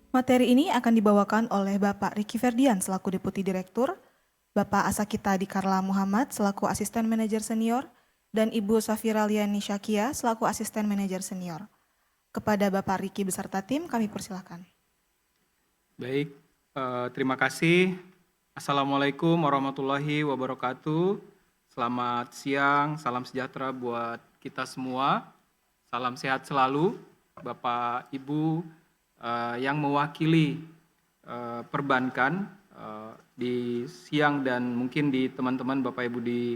Materi ini akan dibawakan oleh Bapak Ricky Ferdian selaku Deputi Direktur, Bapak Asakita Dikarla Muhammad selaku Asisten Manajer Senior, dan Ibu Safira Liani Syakia selaku Asisten Manajer Senior. Kepada Bapak Ricky beserta tim kami persilakan. Baik, terima kasih. Assalamualaikum warahmatullahi wabarakatuh. Selamat siang, salam sejahtera buat kita semua. Salam sehat selalu, Bapak Ibu yang mewakili perbankan di siang dan mungkin di teman-teman Bapak Ibu di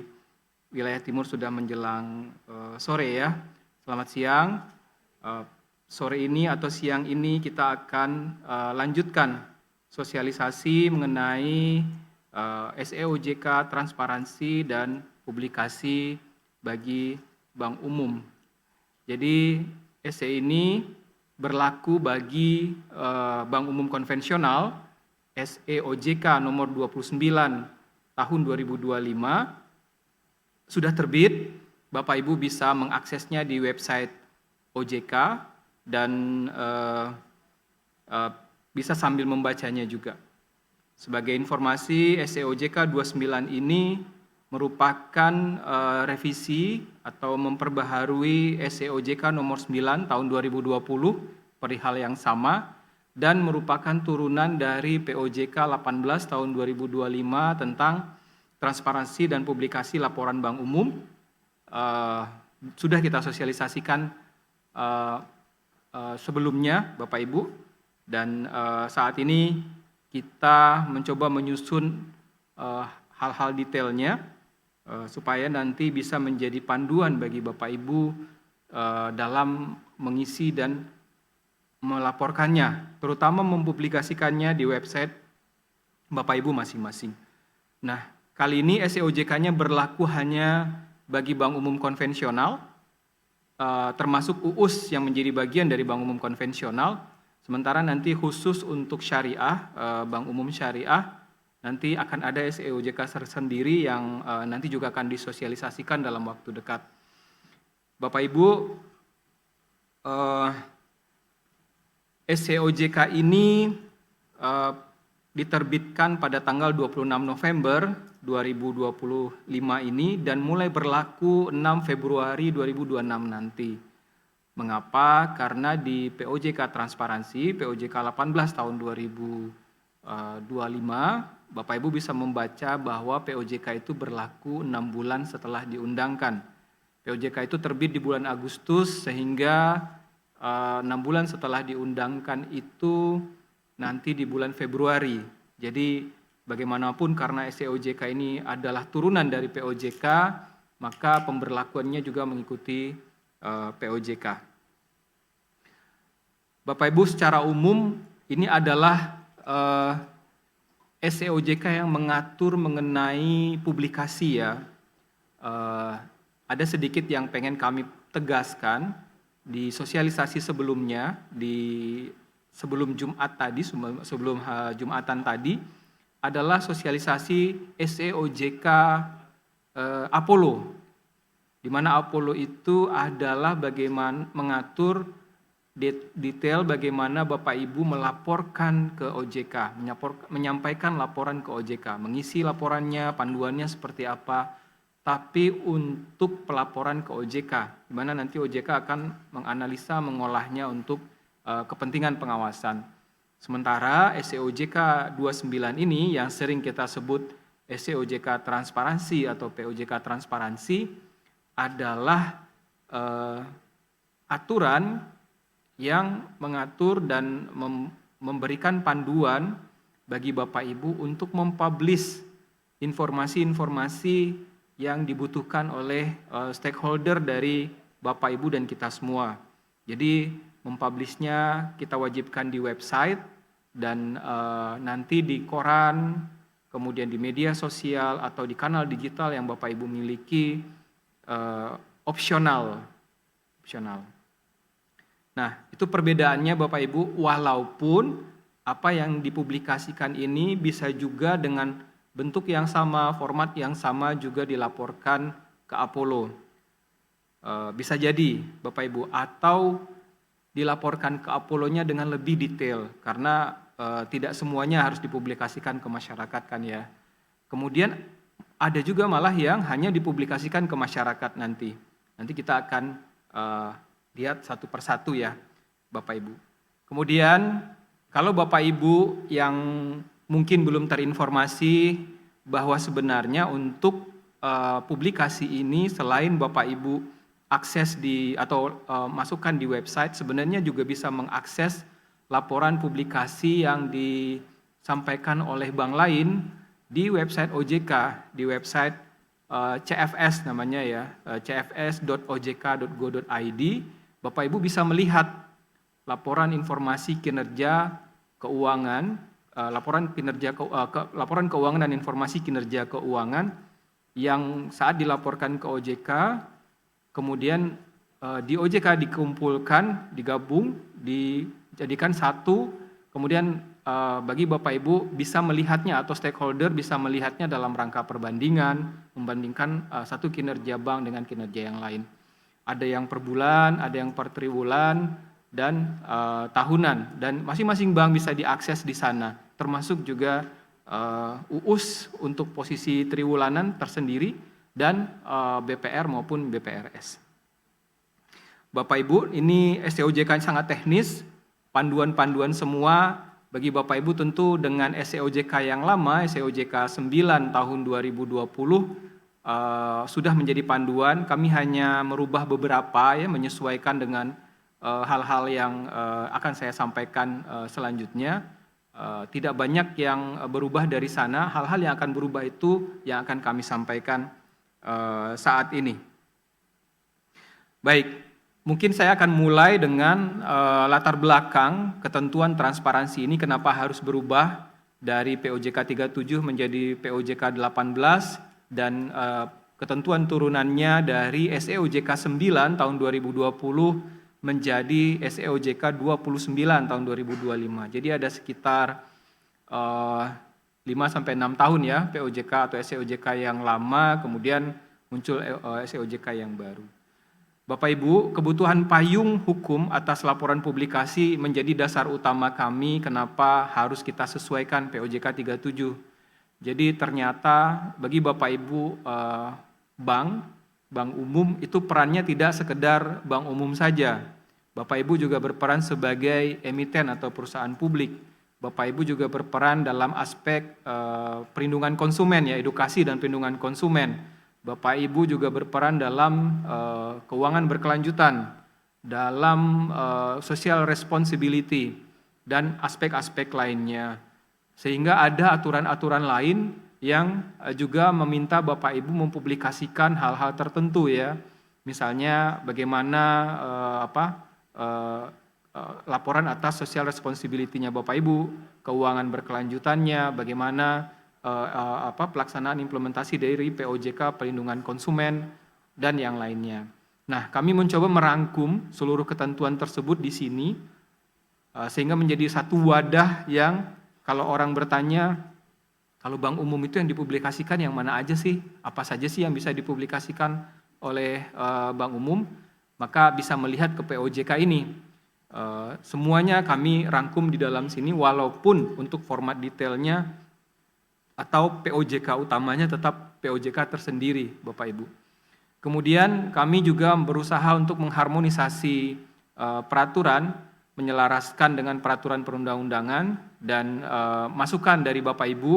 wilayah timur sudah menjelang sore ya. Selamat siang. Sore ini atau siang ini kita akan lanjutkan sosialisasi mengenai SEOJK transparansi dan publikasi bagi Bank Umum. Jadi SE ini berlaku bagi Bank Umum konvensional SEOJK nomor 29 tahun 2025 sudah terbit. Bapak Ibu bisa mengaksesnya di website OJK dan bisa sambil membacanya juga. Sebagai informasi, SEOJK 29 ini merupakan revisi atau memperbaharui SEOJK nomor 9 tahun 2020 perihal yang sama dan merupakan turunan dari POJK 18 tahun 2025 tentang transparansi dan publikasi laporan Bank Umum. Sudah kita sosialisasikan sebelumnya Bapak Ibu, dan saat ini kita mencoba menyusun hal-hal detailnya supaya nanti bisa menjadi panduan bagi Bapak Ibu dalam mengisi dan melaporkannya, terutama mempublikasikannya di website Bapak Ibu masing-masing. Nah, kali ini SEOJK-nya berlaku hanya bagi Bank Umum konvensional, termasuk UUS yang menjadi bagian dari Bank Umum konvensional. Sementara nanti khusus untuk syariah, Bank Umum Syariah, nanti akan ada SEOJK tersendiri yang nanti juga akan disosialisasikan dalam waktu dekat. Bapak Ibu, SEOJK ini diterbitkan pada tanggal 26 November 2025 ini dan mulai berlaku 6 Februari 2026 nanti. Mengapa? Karena di POJK Transparansi, POJK 18 tahun 2025, Bapak Ibu bisa membaca bahwa POJK itu berlaku 6 bulan setelah diundangkan. POJK itu terbit di bulan Agustus sehingga 6 bulan setelah diundangkan itu nanti di bulan Februari. Jadi bagaimanapun karena SEOJK ini adalah turunan dari POJK, maka pemberlakuannya juga mengikuti POJK. Bapak Ibu, secara umum ini adalah SEOJK yang mengatur mengenai publikasi ya. Ada sedikit yang pengen kami tegaskan di sosialisasi sebelumnya, sebelum Jumat tadi, sebelum Jumatan tadi, adalah sosialisasi SEOJK Apollo, di mana Apollo itu adalah bagaimana mengatur detail bagaimana Bapak Ibu melaporkan ke OJK, menyampaikan laporan ke OJK, mengisi laporannya, panduannya seperti apa, tapi untuk pelaporan ke OJK, di mana nanti OJK akan menganalisa, mengolahnya untuk kepentingan pengawasan. Sementara SEOJK 29 ini yang sering kita sebut SEOJK Transparansi atau POJK Transparansi adalah aturan yang mengatur dan memberikan panduan bagi Bapak Ibu untuk mempublish informasi-informasi yang dibutuhkan oleh stakeholder dari Bapak Ibu dan kita semua. Jadi mempublishnya kita wajibkan di website dan nanti di koran, kemudian di media sosial atau di kanal digital yang Bapak Ibu miliki, opsional. Nah, itu perbedaannya Bapak Ibu, walaupun apa yang dipublikasikan ini bisa juga dengan bentuk yang sama, format yang sama juga dilaporkan ke Apollo. Bisa jadi Bapak Ibu, atau dilaporkan ke Apollo-nya dengan lebih detail karena tidak semuanya harus dipublikasikan ke masyarakat kan ya. Kemudian ada juga malah yang hanya dipublikasikan ke masyarakat nanti. Nanti kita akan lihat satu persatu ya Bapak Ibu. Kemudian kalau Bapak Ibu yang mungkin belum terinformasi bahwa sebenarnya untuk publikasi ini selain Bapak Ibu akses atau masukkan di website, sebenarnya juga bisa mengakses laporan publikasi yang disampaikan oleh bank lain di website OJK, di website CFS namanya ya, cfs.ojk.go.id. Bapak Ibu bisa melihat laporan informasi kinerja keuangan, laporan keuangan dan informasi kinerja keuangan yang saat dilaporkan ke OJK, kemudian di OJK dikumpulkan, digabung, dijadikan satu, kemudian bagi Bapak Ibu bisa melihatnya atau stakeholder bisa melihatnya dalam rangka perbandingan, membandingkan satu kinerja bank dengan kinerja yang lain. Ada yang per bulan, ada yang per triwulan, dan tahunan. Dan masing-masing bank bisa diakses di sana, termasuk juga UUS untuk posisi triwulanan tersendiri, dan BPR maupun BPRS. Bapak Ibu, ini SEOJK sangat teknis, panduan-panduan semua. Bagi Bapak Ibu tentu dengan SEOJK yang lama, SEOJK 9 tahun 2020 sudah menjadi panduan. Kami hanya merubah beberapa ya, menyesuaikan dengan hal-hal yang akan saya sampaikan selanjutnya. Tidak banyak yang berubah dari sana, hal-hal yang akan berubah itu yang akan kami sampaikan saat ini. Baik. Mungkin saya akan mulai dengan latar belakang ketentuan transparansi ini kenapa harus berubah dari POJK 37 menjadi POJK 18 dan ketentuan turunannya dari SEOJK 9 tahun 2020 menjadi SEOJK 29 tahun 2025. Jadi ada sekitar 5-6 tahun ya POJK atau SEOJK yang lama, kemudian muncul SEOJK yang baru. Bapak Ibu, kebutuhan payung hukum atas laporan publikasi menjadi dasar utama kami kenapa harus kita sesuaikan POJK 37. Jadi ternyata bagi Bapak Ibu bank umum itu perannya tidak sekedar bank umum saja. Bapak Ibu juga berperan sebagai emiten atau perusahaan publik. Bapak Ibu juga berperan dalam aspek perlindungan konsumen ya, edukasi dan perlindungan konsumen. Bapak Ibu juga berperan dalam keuangan berkelanjutan, dalam social responsibility, dan aspek-aspek lainnya. Sehingga ada aturan-aturan lain yang juga meminta Bapak Ibu mempublikasikan hal-hal tertentu ya. Misalnya bagaimana laporan atas social responsibility-nya Bapak Ibu, keuangan berkelanjutannya, bagaimana pelaksanaan implementasi dari POJK perlindungan konsumen dan yang lainnya. Nah, kami mencoba merangkum seluruh ketentuan tersebut di sini sehingga menjadi satu wadah yang kalau orang bertanya, kalau bank umum itu yang dipublikasikan yang mana aja sih? Apa saja sih yang bisa dipublikasikan oleh bank umum? Maka bisa melihat ke POJK ini. Semuanya kami rangkum di dalam sini walaupun untuk format detailnya atau POJK utamanya tetap POJK tersendiri Bapak Ibu. Kemudian kami juga berusaha untuk mengharmonisasi peraturan, menyelaraskan dengan peraturan perundang-undangan dan masukan dari Bapak Ibu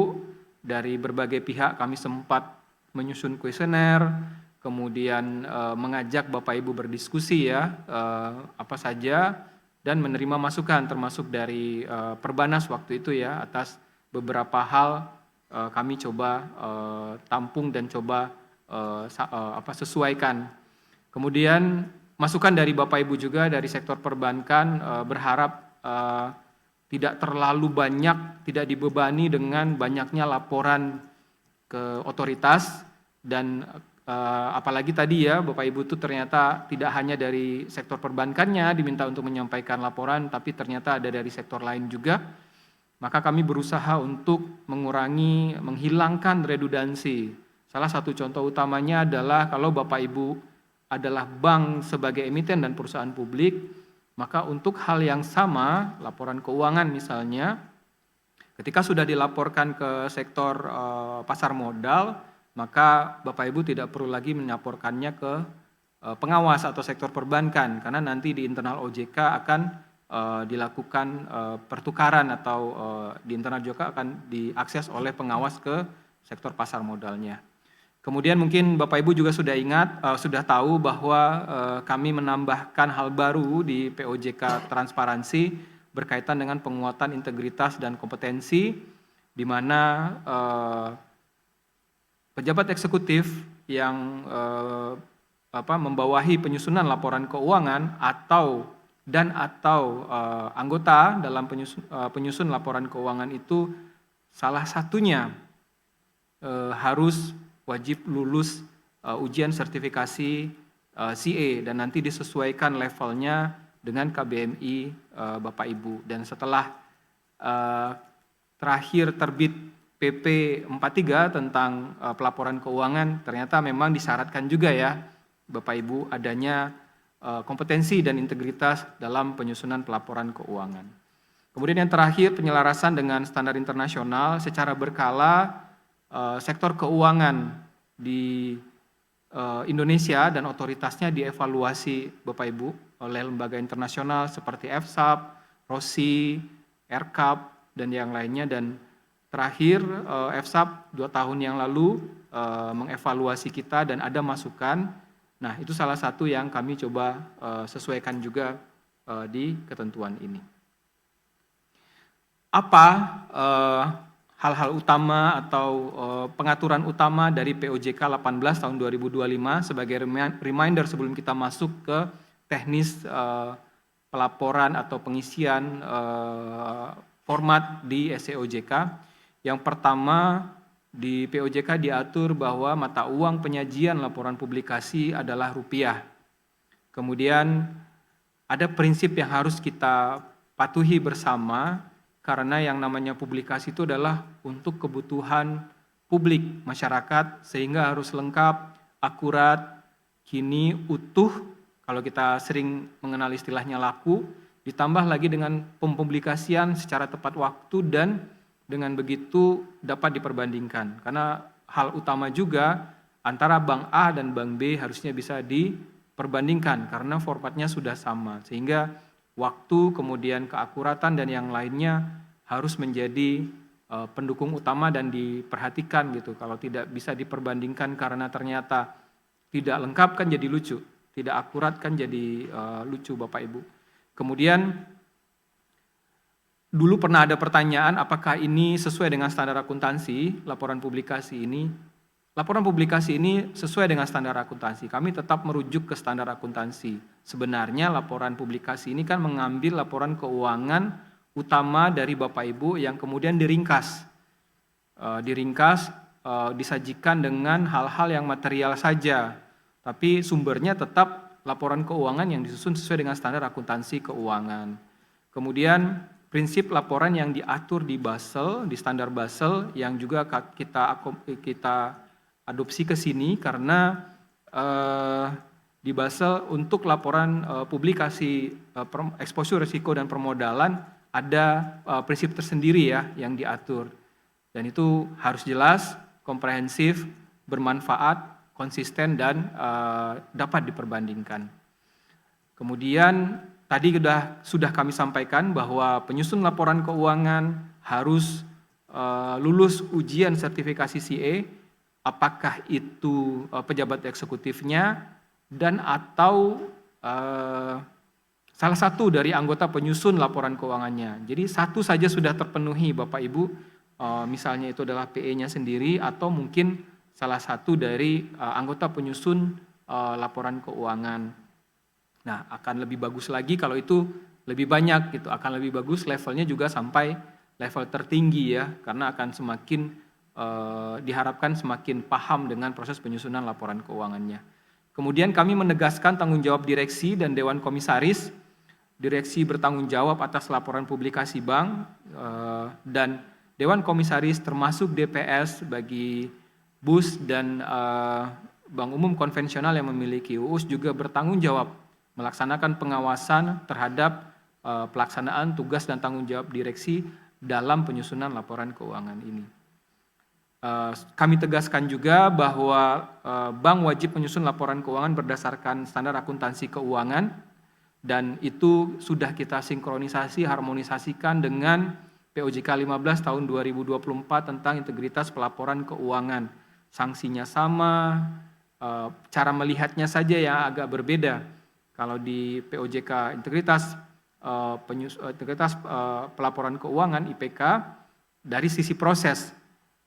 dari berbagai pihak. Kami sempat menyusun kuesioner, kemudian mengajak Bapak Ibu berdiskusi ya apa saja dan menerima masukan termasuk dari Perbanas waktu itu ya atas beberapa hal. Kami coba tampung dan coba sesuaikan. Kemudian masukan dari Bapak Ibu juga dari sektor perbankan berharap tidak terlalu banyak, tidak dibebani dengan banyaknya laporan ke otoritas dan apalagi tadi ya Bapak Ibu itu ternyata tidak hanya dari sektor perbankannya diminta untuk menyampaikan laporan, tapi ternyata ada dari sektor lain juga. Maka kami berusaha untuk menghilangkan redundansi. Salah satu contoh utamanya adalah kalau Bapak Ibu adalah bank sebagai emiten dan perusahaan publik, Maka untuk hal yang sama, laporan keuangan misalnya, ketika sudah dilaporkan ke sektor pasar modal, maka Bapak Ibu tidak perlu lagi melaporkannya ke pengawas atau sektor perbankan, karena nanti di internal OJK akan dilakukan pertukaran atau di internal OJK akan diakses oleh pengawas ke sektor pasar modalnya. Kemudian mungkin Bapak Ibu juga sudah ingat, sudah tahu bahwa kami menambahkan hal baru di POJK Transparansi berkaitan dengan penguatan integritas dan kompetensi, di mana pejabat eksekutif yang membawahi penyusunan laporan keuangan atau anggota dalam penyusun laporan keuangan itu salah satunya harus wajib lulus ujian sertifikasi CA dan nanti disesuaikan levelnya dengan KBMI Bapak Ibu. Dan setelah terakhir terbit PP 43 tentang pelaporan keuangan, ternyata memang disyaratkan juga ya Bapak Ibu adanya kompetensi dan integritas dalam penyusunan pelaporan keuangan. Kemudian yang terakhir, penyelarasan dengan standar internasional secara berkala. Sektor keuangan di Indonesia dan otoritasnya dievaluasi Bapak Ibu oleh lembaga internasional seperti FSAP, ROSI, ERCAP, dan yang lainnya. Dan terakhir FSAP 2 tahun yang lalu mengevaluasi kita dan ada masukan. Nah, itu salah satu yang kami coba sesuaikan juga di ketentuan ini. Apa hal-hal utama atau pengaturan utama dari POJK 18 tahun 2025 sebagai reminder sebelum kita masuk ke teknis pelaporan atau pengisian format di SEOJK. Yang pertama, di POJK diatur bahwa mata uang penyajian laporan publikasi adalah rupiah. Kemudian ada prinsip yang harus kita patuhi bersama, karena yang namanya publikasi itu adalah untuk kebutuhan publik masyarakat, sehingga harus lengkap, akurat, kini utuh, kalau kita sering mengenal istilahnya laku, ditambah lagi dengan pempublikasian secara tepat waktu dan dengan begitu dapat diperbandingkan. Karena hal utama juga antara Bank A dan Bank B harusnya bisa diperbandingkan karena formatnya sudah sama, sehingga waktu, kemudian keakuratan dan yang lainnya harus menjadi pendukung utama dan diperhatikan gitu. Kalau tidak bisa diperbandingkan karena ternyata tidak lengkap kan jadi lucu, tidak akurat kan jadi lucu Bapak Ibu. Kemudian dulu pernah ada pertanyaan apakah ini sesuai dengan standar akuntansi, laporan publikasi ini. Laporan publikasi ini sesuai dengan standar akuntansi. Kami tetap merujuk ke standar akuntansi. Sebenarnya laporan publikasi ini kan mengambil laporan keuangan utama dari Bapak Ibu yang kemudian diringkas. Disajikan dengan hal-hal yang material saja. Tapi sumbernya tetap laporan keuangan yang disusun sesuai dengan standar akuntansi keuangan. Kemudian prinsip laporan yang diatur di Basel, di standar Basel yang juga kita adopsi ke sini karena di Basel untuk laporan publikasi exposure risiko dan permodalan ada prinsip tersendiri ya yang diatur. Dan itu harus jelas, komprehensif, bermanfaat, konsisten dan dapat diperbandingkan. Kemudian tadi sudah kami sampaikan bahwa penyusun laporan keuangan harus lulus ujian sertifikasi CA. Apakah itu pejabat eksekutifnya dan atau salah satu dari anggota penyusun laporan keuangannya. Jadi satu saja sudah terpenuhi Bapak Ibu, misalnya itu adalah PE-nya sendiri atau mungkin salah satu dari anggota penyusun laporan keuangan. Nah, akan lebih bagus lagi kalau itu lebih banyak gitu, akan lebih bagus levelnya juga sampai level tertinggi ya, karena akan semakin diharapkan semakin paham dengan proses penyusunan laporan keuangannya. Kemudian kami menegaskan tanggung jawab direksi dan Dewan Komisaris. Direksi bertanggung jawab atas laporan publikasi bank dan Dewan Komisaris termasuk DPS bagi BUS dan bank umum konvensional yang memiliki UUS juga bertanggung jawab melaksanakan pengawasan terhadap pelaksanaan tugas dan tanggung jawab direksi dalam penyusunan laporan keuangan ini. Kami tegaskan juga bahwa bank wajib menyusun laporan keuangan berdasarkan standar akuntansi keuangan, dan itu sudah kita sinkronisasi, harmonisasikan dengan POJK 15 tahun 2024 tentang integritas pelaporan keuangan. Sanksinya sama, cara melihatnya saja yang agak berbeda. Kalau di POJK integritas pelaporan keuangan IPK dari sisi proses,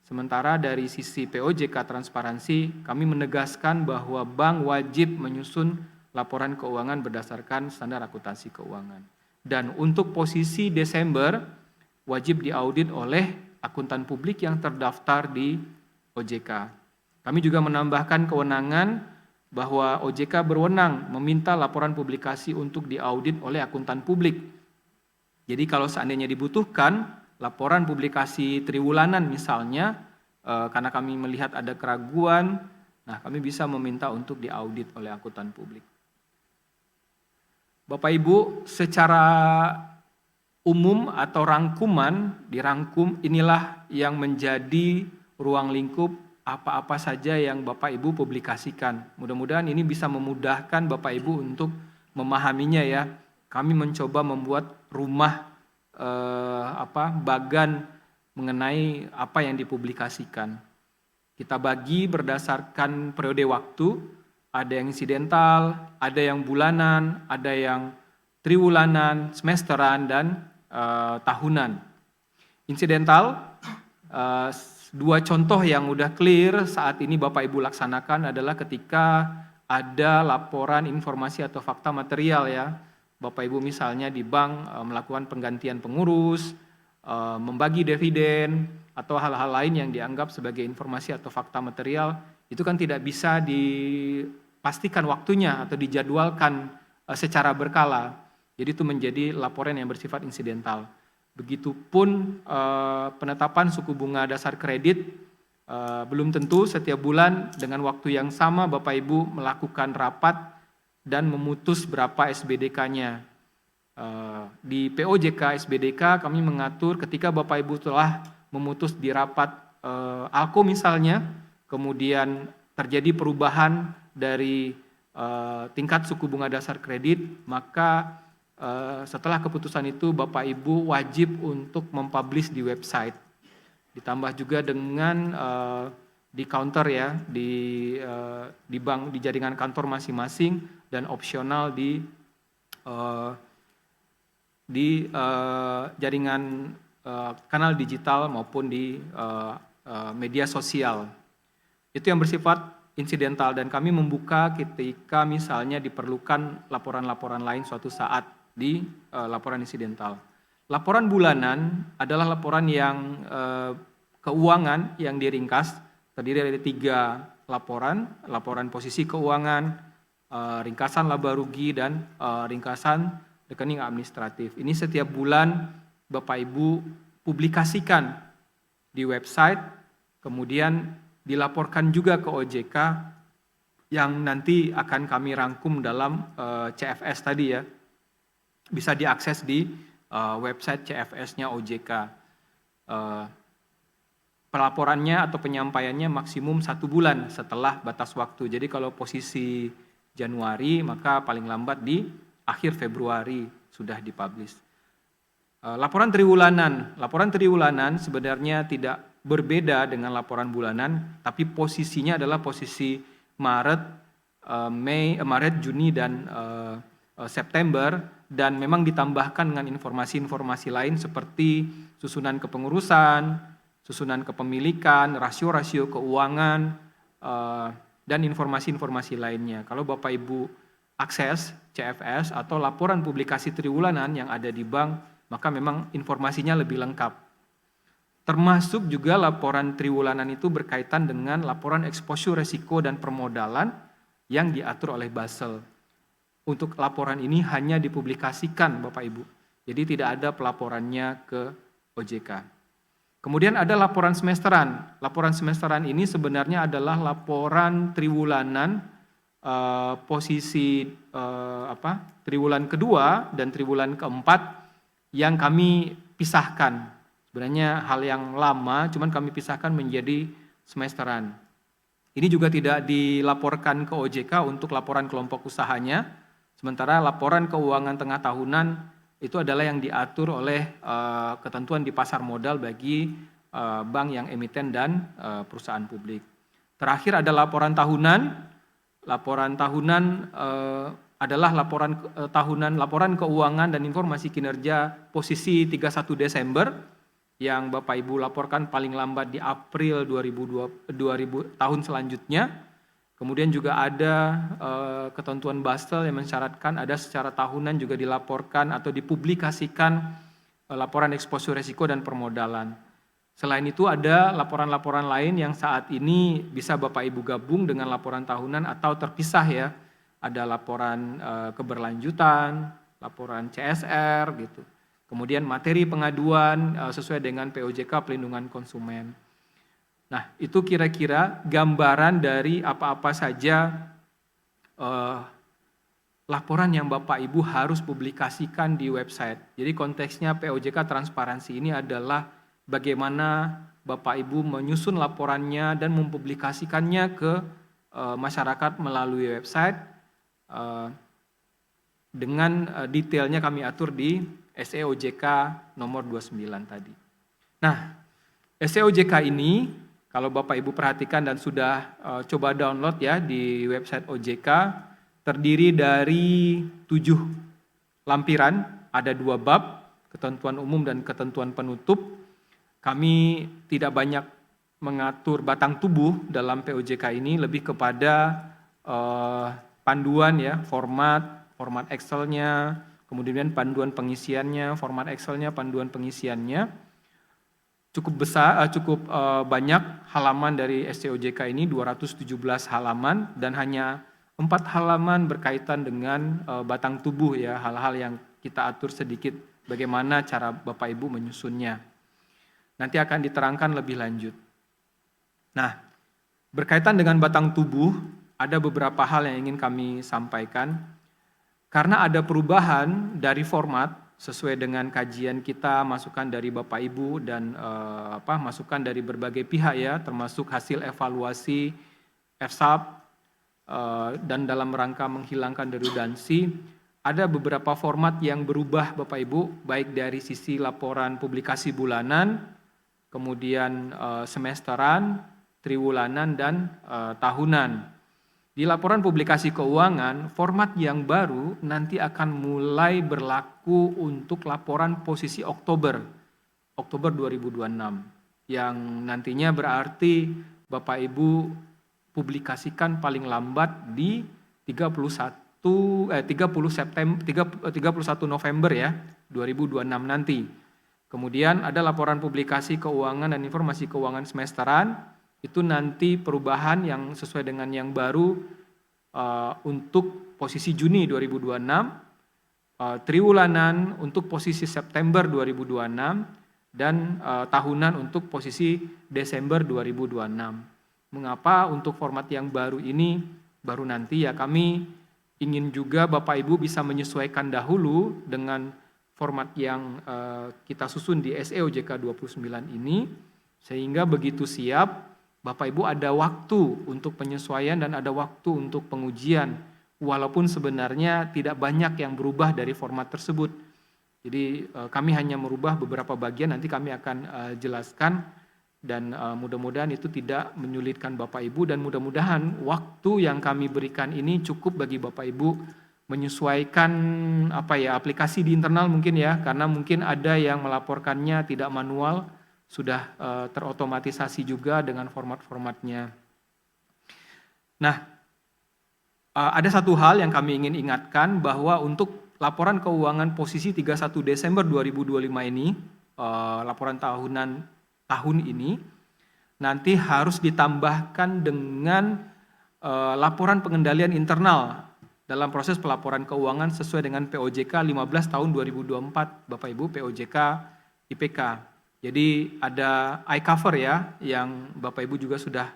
sementara dari sisi POJK transparansi kami menegaskan bahwa bank wajib menyusun laporan keuangan berdasarkan standar akuntansi keuangan. Dan untuk posisi Desember wajib diaudit oleh akuntan publik yang terdaftar di OJK. Kami juga menambahkan kewenangan bahwa OJK berwenang meminta laporan publikasi untuk diaudit oleh akuntan publik. Jadi kalau seandainya dibutuhkan laporan publikasi triwulanan misalnya, karena kami melihat ada keraguan, nah kami bisa meminta untuk diaudit oleh akuntan publik. Bapak Ibu, secara umum atau dirangkum inilah yang menjadi ruang lingkup apa-apa saja yang Bapak Ibu publikasikan. Mudah-mudahan ini bisa memudahkan Bapak Ibu untuk memahaminya ya. Kami mencoba membuat rumah bagan mengenai apa yang dipublikasikan. Kita bagi berdasarkan periode waktu, ada yang insidental, ada yang bulanan, ada yang triwulanan, semesteran, dan tahunan. Insidental, dua contoh yang udah clear saat ini Bapak Ibu laksanakan adalah ketika ada laporan informasi atau fakta material ya. Bapak Ibu misalnya di bank melakukan penggantian pengurus, membagi dividen, atau hal-hal lain yang dianggap sebagai informasi atau fakta material, itu kan tidak bisa dipastikan waktunya atau dijadwalkan secara berkala. Jadi itu menjadi laporan yang bersifat insidental. Begitupun penetapan suku bunga dasar kredit, belum tentu setiap bulan dengan waktu yang sama Bapak Ibu melakukan rapat dan memutus berapa SBDK-nya. Di POJK SBDK kami mengatur ketika Bapak Ibu telah memutus di rapat ALKO misalnya, kemudian terjadi perubahan dari tingkat suku bunga dasar kredit, maka setelah keputusan itu Bapak Ibu wajib untuk mempublish di website. Ditambah juga dengan di counter ya, di bank, di jaringan kantor masing-masing, dan opsional di jaringan kanal digital maupun di media sosial. Itu yang bersifat insidental, dan kami membuka ketika misalnya diperlukan laporan-laporan lain suatu saat di laporan insidental. Laporan bulanan adalah laporan yang keuangan yang diringkas, terdiri dari 3 laporan posisi keuangan, ringkasan laba rugi, dan ringkasan rekening administratif. Ini setiap bulan Bapak Ibu publikasikan di website, kemudian dilaporkan juga ke OJK yang nanti akan kami rangkum dalam CFS tadi ya. Bisa diakses di website CFS-nya OJK. Pelaporannya atau penyampaiannya maksimum 1 bulan setelah batas waktu. Jadi kalau posisi Januari, maka paling lambat di akhir Februari sudah dipublish. Laporan triwulanan sebenarnya tidak berbeda dengan laporan bulanan, tapi posisinya adalah posisi Maret, Juni, dan September, dan memang ditambahkan dengan informasi-informasi lain seperti susunan kepengurusan, susunan kepemilikan, rasio-rasio keuangan, dan informasi-informasi lainnya. Kalau Bapak Ibu akses CFS atau laporan publikasi triwulanan yang ada di bank, maka memang informasinya lebih lengkap. Termasuk juga laporan triwulanan itu berkaitan dengan laporan exposure resiko dan permodalan yang diatur oleh Basel. Untuk laporan ini hanya dipublikasikan Bapak Ibu, jadi tidak ada pelaporannya ke OJK. Kemudian ada laporan semesteran. Laporan semesteran ini sebenarnya adalah laporan triwulanan posisi triwulan kedua dan triwulan keempat yang kami pisahkan. Sebenarnya hal yang lama, cuman kami pisahkan menjadi semesteran. Ini juga tidak dilaporkan ke OJK untuk laporan kelompok usahanya, sementara laporan keuangan tengah tahunan itu adalah yang diatur oleh ketentuan di pasar modal bagi bank yang emiten dan perusahaan publik. Terakhir ada laporan tahunan. Laporan tahunan adalah laporan keuangan dan informasi kinerja posisi 31 Desember yang Bapak Ibu laporkan paling lambat di April 2000 tahun selanjutnya. Kemudian juga ada ketentuan Basel yang mensyaratkan ada secara tahunan juga dilaporkan atau dipublikasikan laporan eksposur risiko dan permodalan. Selain itu ada laporan-laporan lain yang saat ini bisa Bapak Ibu gabung dengan laporan tahunan atau terpisah ya. Ada laporan keberlanjutan, laporan CSR gitu. Kemudian materi pengaduan sesuai dengan POJK Pelindungan Konsumen. Nah, itu kira-kira gambaran dari apa-apa saja laporan yang Bapak Ibu harus publikasikan di website. Jadi konteksnya POJK transparansi ini adalah bagaimana Bapak Ibu menyusun laporannya dan mempublikasikannya ke masyarakat melalui website dengan detailnya kami atur di SEOJK nomor 29 tadi. Nah, SEOJK ini kalau Bapak Ibu perhatikan dan sudah coba download ya di website OJK, terdiri dari 7 lampiran, ada 2 bab, ketentuan umum dan ketentuan penutup. Kami tidak banyak mengatur batang tubuh dalam POJK ini, lebih kepada panduan ya, format Excel-nya, kemudian panduan pengisiannya, format Excel-nya, panduan pengisiannya. Cukup besar, cukup banyak halaman dari SEOJK ini, 217 halaman, dan hanya 4 halaman berkaitan dengan batang tubuh ya, hal-hal yang kita atur sedikit bagaimana cara Bapak Ibu menyusunnya. Nanti akan diterangkan lebih lanjut. Nah, berkaitan dengan batang tubuh, ada beberapa hal yang ingin kami sampaikan. Karena ada perubahan dari format sesuai dengan kajian kita, masukan dari Bapak Ibu dan masukan dari berbagai pihak ya, termasuk hasil evaluasi FSAP dan dalam rangka menghilangkan redundansi, ada beberapa format yang berubah Bapak Ibu, baik dari sisi laporan publikasi bulanan, kemudian semesteran, triwulanan dan tahunan. Di laporan publikasi keuangan, format yang baru nanti akan mulai berlaku untuk laporan posisi Oktober 2026, yang nantinya berarti Bapak Ibu publikasikan paling lambat di 31 November ya, 2026 nanti. Kemudian ada laporan publikasi keuangan dan informasi keuangan semesteran. Itu nanti perubahan yang sesuai dengan yang baru untuk posisi Juni 2026, triwulanan untuk posisi September 2026, dan tahunan untuk posisi Desember 2026. Mengapa untuk format yang baru ini baru nanti ya, kami ingin juga Bapak Ibu bisa menyesuaikan dahulu dengan format yang kita susun di SEOJK 29 ini, sehingga begitu siap Bapak Ibu ada waktu untuk penyesuaian dan ada waktu untuk pengujian, walaupun sebenarnya tidak banyak yang berubah dari format tersebut. Jadi kami hanya merubah beberapa bagian, nanti kami akan jelaskan, dan mudah-mudahan itu tidak menyulitkan Bapak Ibu, dan mudah-mudahan waktu yang kami berikan ini cukup bagi Bapak Ibu menyesuaikan aplikasi di internal mungkin ya, karena mungkin ada yang melaporkannya tidak manual, sudah terotomatisasi juga dengan format-formatnya. Nah, ada satu hal yang kami ingin ingatkan, bahwa untuk laporan keuangan posisi 31 Desember 2025 ini, laporan tahun ini, nanti harus ditambahkan dengan laporan pengendalian internal dalam proses pelaporan keuangan sesuai dengan POJK 15 tahun 2024, Bapak Ibu, POJK IPK. Jadi ada iCover ya, yang Bapak Ibu juga sudah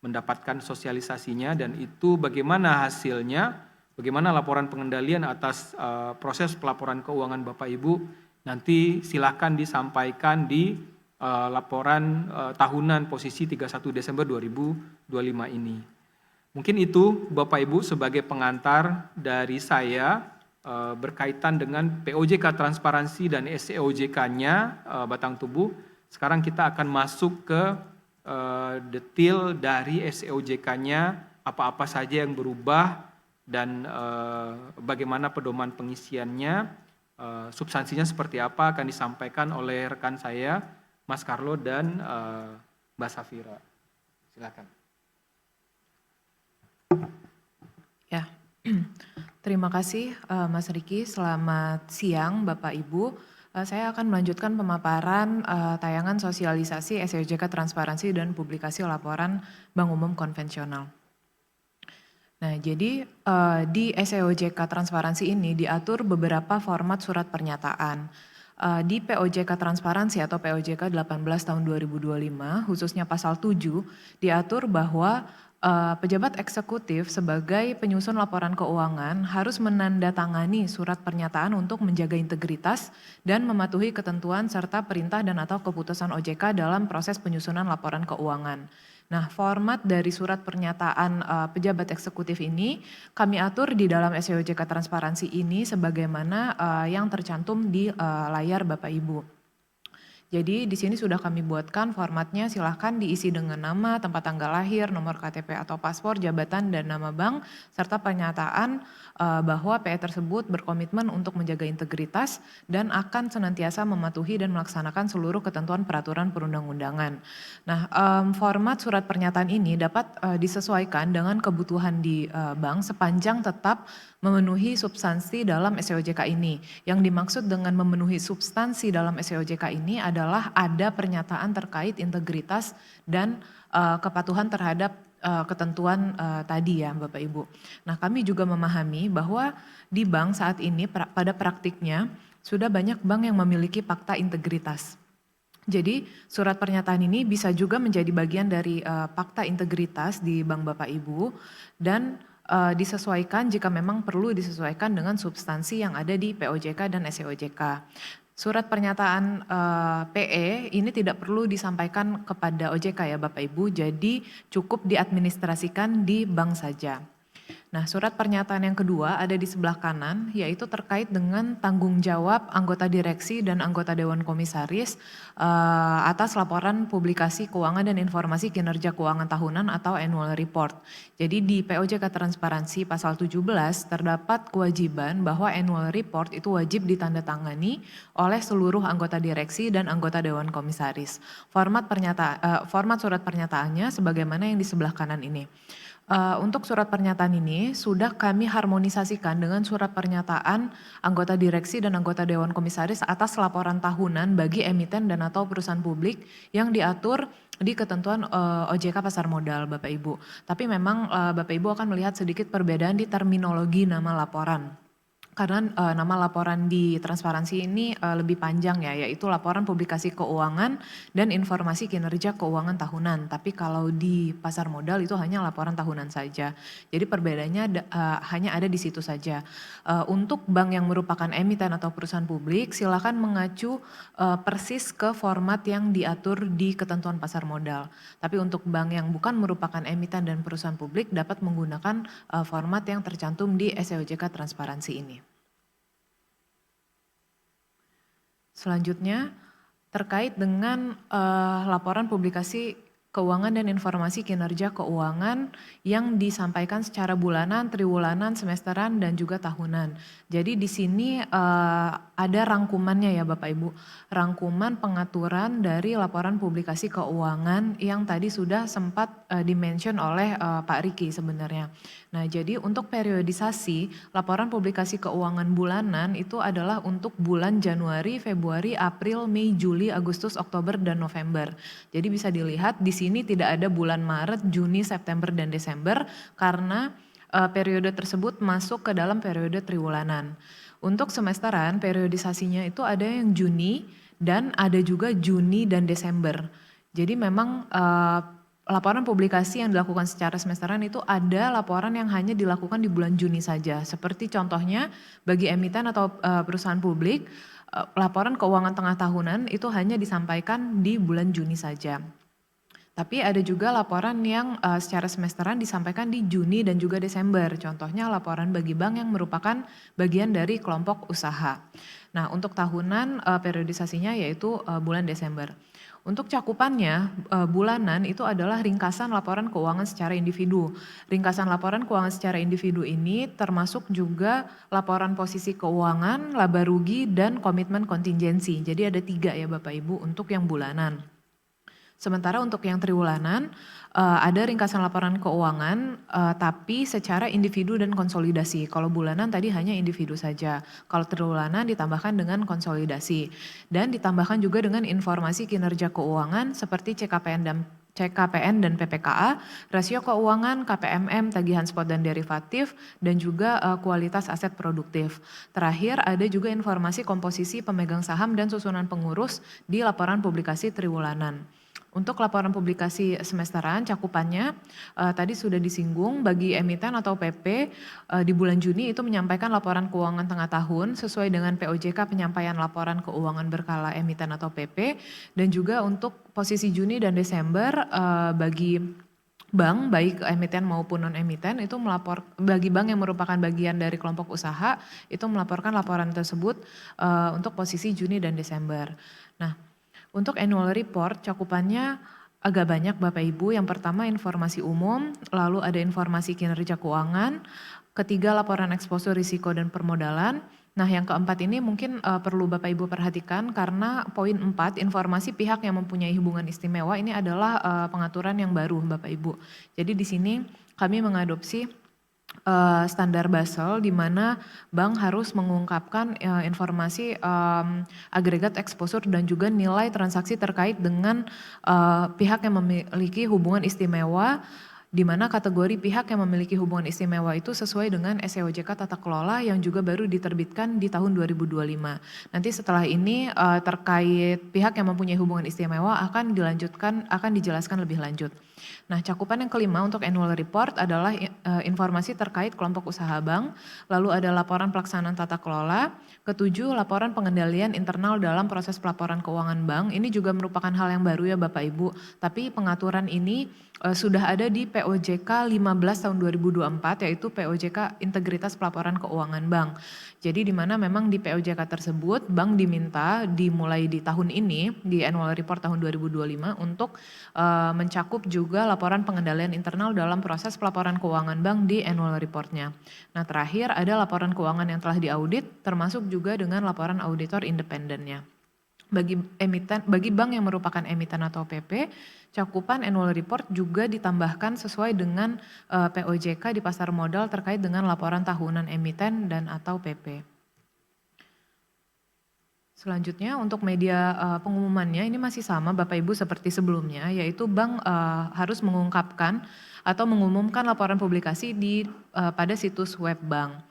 mendapatkan sosialisasinya, dan itu bagaimana hasilnya, bagaimana laporan pengendalian atas proses pelaporan keuangan Bapak Ibu, nanti silakan disampaikan di laporan tahunan posisi 31 Desember 2025 ini. Mungkin itu Bapak Ibu sebagai pengantar dari saya berkaitan dengan POJK transparansi dan SEOJK-nya Batang Tubuh. Sekarang kita akan masuk ke detail dari SEOJK-nya, apa-apa saja yang berubah dan bagaimana pedoman pengisiannya, substansinya seperti apa akan disampaikan oleh rekan saya, Mas Carlo dan Mbak Safira. Silakan. Ya, terima kasih Mas Riki. Selamat siang Bapak Ibu. Saya akan melanjutkan pemaparan tayangan sosialisasi SEOJK transparansi dan publikasi laporan Bank Umum konvensional. Nah, jadi di SEOJK transparansi ini diatur beberapa format surat pernyataan. Di POJK transparansi atau POJK 18 tahun 2025, khususnya pasal 7, diatur bahwa pejabat eksekutif sebagai penyusun laporan keuangan harus menandatangani surat pernyataan untuk menjaga integritas dan mematuhi ketentuan serta perintah dan atau keputusan OJK dalam proses penyusunan laporan keuangan. Nah, format dari surat pernyataan pejabat eksekutif ini kami atur di dalam SEOJK transparansi ini sebagaimana yang tercantum di layar Bapak Ibu. Jadi di sini sudah kami buatkan formatnya, silahkan diisi dengan nama, tempat tanggal lahir, nomor KTP atau paspor, jabatan dan nama bank, serta pernyataan bahwa PE tersebut berkomitmen untuk menjaga integritas dan akan senantiasa mematuhi dan melaksanakan seluruh ketentuan peraturan perundang-undangan. Nah, format surat pernyataan ini dapat disesuaikan dengan kebutuhan di bank sepanjang tetap memenuhi substansi dalam SEOJK ini. Yang dimaksud dengan memenuhi substansi dalam SEOJK ini adalah ada pernyataan terkait integritas dan kepatuhan terhadap ketentuan tadi ya Bapak Ibu. Nah, kami juga memahami bahwa di bank saat ini pada praktiknya sudah banyak bank yang memiliki fakta integritas. Jadi surat pernyataan ini bisa juga menjadi bagian dari fakta integritas di bank Bapak Ibu dan disesuaikan jika memang perlu disesuaikan dengan substansi yang ada di POJK dan SEOJK. Surat pernyataan PE ini tidak perlu disampaikan kepada OJK ya Bapak Ibu, jadi cukup diadministrasikan di bank saja. Nah, surat pernyataan yang kedua ada di sebelah kanan, yaitu terkait dengan tanggung jawab anggota direksi dan anggota Dewan Komisaris atas laporan publikasi keuangan dan informasi kinerja keuangan tahunan atau annual report. Jadi di POJK Transparansi pasal 17 terdapat kewajiban bahwa annual report itu wajib ditandatangani oleh seluruh anggota direksi dan anggota Dewan Komisaris. Format surat pernyataannya sebagaimana yang di sebelah kanan ini. Untuk surat pernyataan ini sudah kami harmonisasikan dengan surat pernyataan anggota direksi dan anggota Dewan Komisaris atas laporan tahunan bagi emiten dan atau perusahaan publik yang diatur di ketentuan OJK pasar modal Bapak Ibu. Tapi memang Bapak Ibu akan melihat sedikit perbedaan di terminologi nama laporan. Karena nama laporan di transparansi ini lebih panjang ya, yaitu laporan publikasi keuangan dan informasi kinerja keuangan tahunan. Tapi kalau di pasar modal itu hanya laporan tahunan saja. Jadi perbedaannya hanya ada di situ saja. Untuk bank yang merupakan emiten atau perusahaan publik, silakan mengacu persis ke format yang diatur di ketentuan pasar modal. Tapi untuk bank yang bukan merupakan emiten dan perusahaan publik dapat menggunakan format yang tercantum di SEOJK transparansi ini. Selanjutnya terkait dengan laporan publikasi keuangan dan informasi kinerja keuangan yang disampaikan secara bulanan, triwulanan, semesteran dan juga tahunan. Jadi di sini ada rangkumannya ya Bapak Ibu, rangkuman pengaturan dari laporan publikasi keuangan yang tadi sudah sempat di-mention oleh Pak Riki sebenarnya. Nah, jadi untuk periodisasi laporan publikasi keuangan bulanan itu adalah untuk bulan Januari, Februari, April, Mei, Juli, Agustus, Oktober, dan November. Jadi bisa dilihat di sini tidak ada bulan Maret, Juni, September, dan Desember karena periode tersebut masuk ke dalam periode triwulanan. Untuk semesteran periodisasinya itu ada yang Juni dan ada juga Juni dan Desember. Jadi memang laporan publikasi yang dilakukan secara semesteran itu ada laporan yang hanya dilakukan di bulan Juni saja. Seperti contohnya bagi emiten atau perusahaan publik, laporan keuangan tengah tahunan itu hanya disampaikan di bulan Juni saja. Tapi ada juga laporan yang secara semesteran disampaikan di Juni dan juga Desember. Contohnya laporan bagi bank yang merupakan bagian dari kelompok usaha. Nah, untuk tahunan periodisasinya yaitu bulan Desember. Untuk cakupannya bulanan itu adalah ringkasan laporan keuangan secara individu. Ringkasan laporan keuangan secara individu ini termasuk juga laporan posisi keuangan, laba rugi, dan komitmen kontingensi. Jadi ada 3 ya Bapak Ibu untuk yang bulanan. Sementara untuk yang triwulanan ada ringkasan laporan keuangan tapi secara individu dan konsolidasi. Kalau bulanan tadi hanya individu saja. Kalau triwulanan ditambahkan dengan konsolidasi. Dan ditambahkan juga dengan informasi kinerja keuangan seperti CKPN dan PPKA, rasio keuangan, KPMM, tagihan spot dan derivatif, dan juga kualitas aset produktif. Terakhir ada juga informasi komposisi pemegang saham dan susunan pengurus di laporan publikasi triwulanan. Untuk laporan publikasi semesteran cakupannya tadi sudah disinggung bagi emiten atau PP di bulan Juni itu menyampaikan laporan keuangan tengah tahun sesuai dengan POJK penyampaian laporan keuangan berkala emiten atau PP, dan juga untuk posisi Juni dan Desember bagi bank baik emiten maupun non emiten itu bagi bank yang merupakan bagian dari kelompok usaha itu melaporkan laporan tersebut untuk posisi Juni dan Desember. Nah, untuk annual report cakupannya agak banyak Bapak Ibu. Yang pertama informasi umum, lalu ada informasi kinerja keuangan, ketiga laporan eksposur risiko dan permodalan. Nah yang keempat ini mungkin perlu Bapak Ibu perhatikan karena poin 4 informasi pihak yang mempunyai hubungan istimewa ini adalah pengaturan yang baru Bapak Ibu. Jadi di sini kami mengadopsi standar Basel di mana bank harus mengungkapkan informasi agregat eksposur dan juga nilai transaksi terkait dengan pihak yang memiliki hubungan istimewa, di mana kategori pihak yang memiliki hubungan istimewa itu sesuai dengan SEOJK Tata Kelola yang juga baru diterbitkan di tahun 2025. Nanti setelah ini terkait pihak yang mempunyai hubungan istimewa akan dijelaskan lebih lanjut. Nah, cakupan yang kelima untuk annual report adalah informasi terkait kelompok usaha bank, lalu ada laporan pelaksanaan tata kelola, ketujuh laporan pengendalian internal dalam proses pelaporan keuangan bank. Ini juga merupakan hal yang baru ya Bapak Ibu, tapi pengaturan ini sudah ada di POJK 15 tahun 2024 yaitu POJK Integritas Pelaporan Keuangan Bank. Jadi di mana memang di POJK tersebut bank diminta dimulai di tahun ini di annual report tahun 2025 untuk mencakup juga laporan pengendalian internal dalam proses pelaporan keuangan bank di annual reportnya. Nah terakhir ada laporan keuangan yang telah diaudit termasuk juga dengan laporan auditor independennya. Bagi bank yang merupakan emiten atau PP, cakupan annual report juga ditambahkan sesuai dengan POJK di pasar modal terkait dengan laporan tahunan emiten dan atau PP. Selanjutnya untuk media pengumumannya ini masih sama Bapak Ibu seperti sebelumnya, yaitu bank harus mengungkapkan atau mengumumkan laporan publikasi pada situs web bank.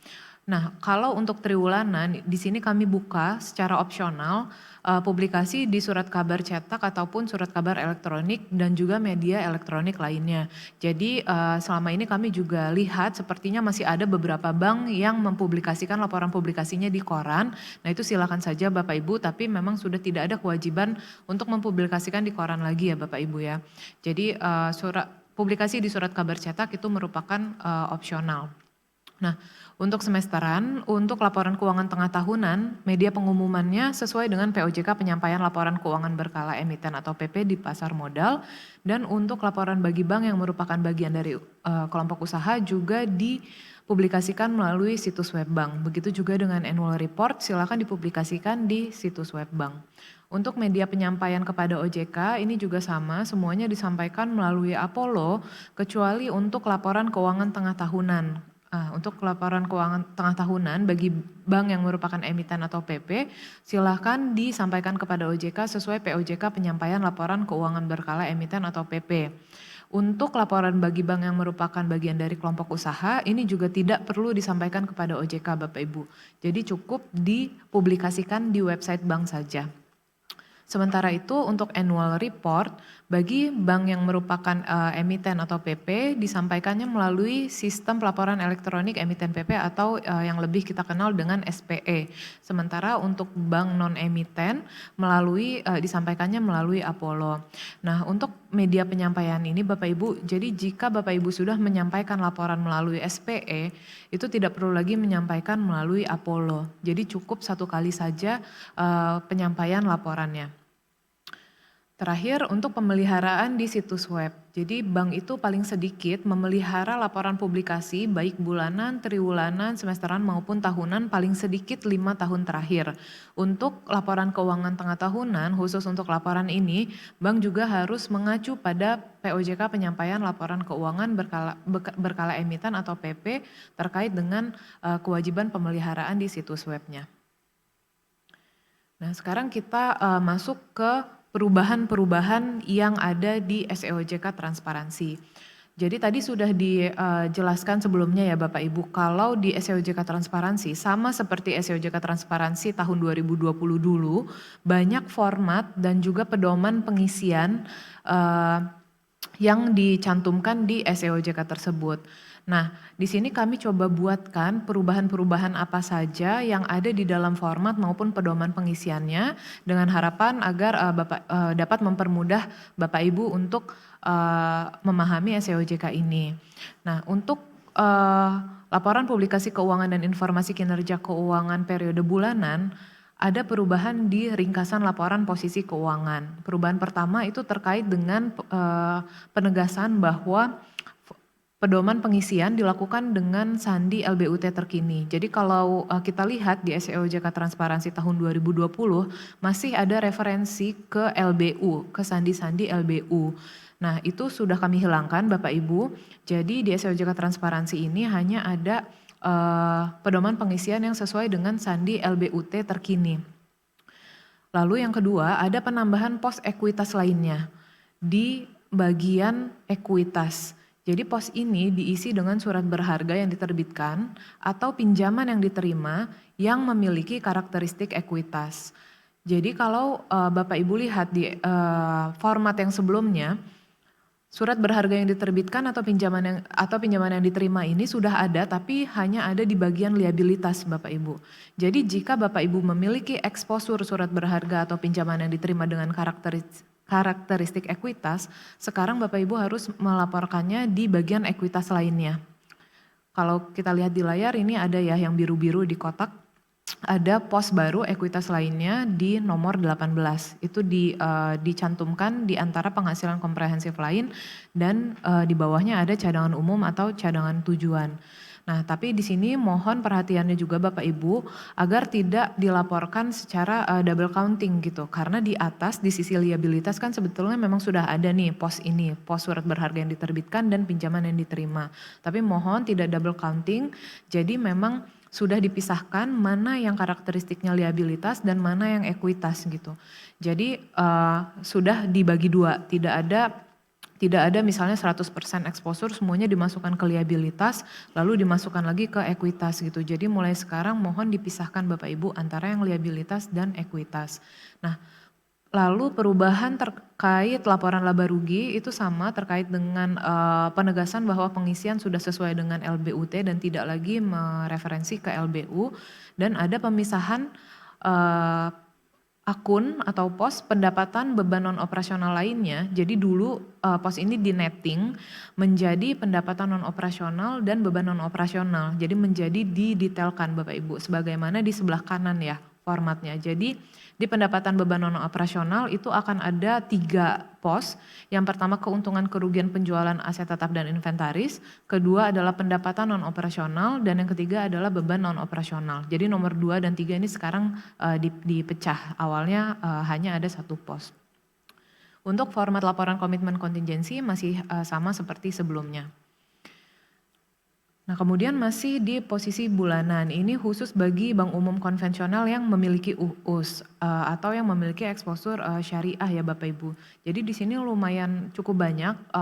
Nah, kalau untuk triwulanan di sini kami buka secara opsional publikasi di surat kabar cetak ataupun surat kabar elektronik dan juga media elektronik lainnya. Jadi selama ini kami juga lihat sepertinya masih ada beberapa bank yang mempublikasikan laporan publikasinya di koran. Nah, itu silakan saja Bapak Ibu, tapi memang sudah tidak ada kewajiban untuk mempublikasikan di koran lagi ya Bapak Ibu ya. Jadi publikasi di surat kabar cetak itu merupakan opsional. Nah, untuk semesteran, untuk laporan keuangan tengah tahunan, media pengumumannya sesuai dengan POJK penyampaian laporan keuangan berkala emiten atau PP di pasar modal, dan untuk laporan bagi bank yang merupakan bagian dari kelompok usaha juga dipublikasikan melalui situs web bank. Begitu juga dengan annual report, silakan dipublikasikan di situs web bank. Untuk media penyampaian kepada OJK ini juga sama, semuanya disampaikan melalui Apollo, kecuali untuk laporan keuangan tengah tahunan. Untuk laporan keuangan tengah tahunan bagi bank yang merupakan emiten atau PP, silahkan disampaikan kepada OJK sesuai POJK penyampaian laporan keuangan berkala emiten atau PP. Untuk laporan bagi bank yang merupakan bagian dari kelompok usaha, ini juga tidak perlu disampaikan kepada OJK Bapak Ibu. Jadi cukup dipublikasikan di website bank saja. Sementara itu untuk annual report bagi bank yang merupakan emiten atau PP disampaikannya melalui sistem pelaporan elektronik emiten PP atau yang lebih kita kenal dengan SPE. Sementara untuk bank non emiten disampaikannya melalui Apollo. Nah, untuk media penyampaian ini Bapak Ibu, jadi jika Bapak Ibu sudah menyampaikan laporan melalui SPE, itu tidak perlu lagi menyampaikan melalui Apollo. Jadi cukup satu kali saja penyampaian laporannya. Terakhir untuk pemeliharaan di situs web. Jadi bank itu paling sedikit memelihara laporan publikasi baik bulanan, triwulanan, semesteran maupun tahunan paling sedikit 5 tahun terakhir. Untuk laporan keuangan tengah tahunan khusus untuk laporan ini, bank juga harus mengacu pada POJK penyampaian laporan keuangan berkala emiten atau PP terkait dengan kewajiban pemeliharaan di situs webnya. Nah, sekarang kita masuk ke perubahan-perubahan yang ada di SEOJK Transparansi. Jadi tadi sudah dijelaskan sebelumnya ya Bapak Ibu, kalau di SEOJK Transparansi sama seperti SEOJK Transparansi tahun 2020 dulu, banyak format dan juga pedoman pengisian yang dicantumkan di SEOJK tersebut. Nah, di sini kami coba buatkan perubahan-perubahan apa saja yang ada di dalam format maupun pedoman pengisiannya dengan harapan agar Bapak dapat mempermudah Bapak Ibu untuk memahami SEOJK ini. Nah, untuk laporan publikasi keuangan dan informasi kinerja keuangan periode bulanan, ada perubahan di ringkasan laporan posisi keuangan. Perubahan pertama itu terkait dengan penegasan bahwa pedoman pengisian dilakukan dengan sandi LBUT terkini. Jadi kalau kita lihat di SEOJK Transparansi tahun 2020 masih ada referensi ke LBU, ke sandi-sandi LBU. Nah, itu sudah kami hilangkan Bapak Ibu. Jadi di SEOJK Transparansi ini hanya ada pedoman pengisian yang sesuai dengan sandi LBUT terkini. Lalu yang kedua, ada penambahan pos ekuitas lainnya di bagian ekuitas. Jadi pos ini diisi dengan surat berharga yang diterbitkan atau pinjaman yang diterima yang memiliki karakteristik ekuitas. Jadi kalau Bapak Ibu lihat di format yang sebelumnya, surat berharga yang diterbitkan atau pinjaman yang diterima ini sudah ada tapi hanya ada di bagian liabilitas Bapak Ibu. Jadi jika Bapak Ibu memiliki eksposur surat berharga atau pinjaman yang diterima dengan karakteristik ekuitas, sekarang Bapak Ibu harus melaporkannya di bagian ekuitas lainnya. Kalau kita lihat di layar ini ada ya yang biru-biru di kotak, ada pos baru ekuitas lainnya di nomor 18. Itu dicantumkan di antara penghasilan komprehensif lain dan di bawahnya ada cadangan umum atau cadangan tujuan. Nah, tapi di sini mohon perhatiannya juga Bapak Ibu agar tidak dilaporkan secara double counting gitu. Karena di atas di sisi liabilitas kan sebetulnya memang sudah ada nih pos ini, pos surat berharga yang diterbitkan dan pinjaman yang diterima. Tapi mohon tidak double counting. Jadi memang sudah dipisahkan mana yang karakteristiknya liabilitas dan mana yang ekuitas gitu. Jadi sudah dibagi dua, tidak ada misalnya 100% exposure semuanya dimasukkan ke liabilitas lalu dimasukkan lagi ke ekuitas gitu. Jadi mulai sekarang mohon dipisahkan Bapak Ibu antara yang liabilitas dan ekuitas. Nah, lalu perubahan terkait laporan laba rugi itu sama terkait dengan penegasan bahwa pengisian sudah sesuai dengan LBUT dan tidak lagi mereferensi ke LBU dan ada pemisahan akun atau pos pendapatan beban non operasional lainnya. Jadi dulu pos ini di netting menjadi pendapatan non operasional dan beban non operasional. Jadi menjadi didetailkan Bapak Ibu sebagaimana di sebelah kanan ya formatnya. Jadi di pendapatan beban non operasional itu akan ada 3 pos. Yang pertama keuntungan kerugian penjualan aset tetap dan inventaris, kedua adalah pendapatan non operasional dan yang ketiga adalah beban non operasional. Jadi nomor 2 dan 3 ini sekarang dipecah. Awalnya hanya ada 1 pos. Untuk format laporan komitmen kontingensi masih sama seperti sebelumnya. Nah, kemudian masih di posisi bulanan, ini khusus bagi bank umum konvensional yang memiliki UUS atau yang memiliki eksposur syariah ya Bapak Ibu. Jadi di sini lumayan cukup banyak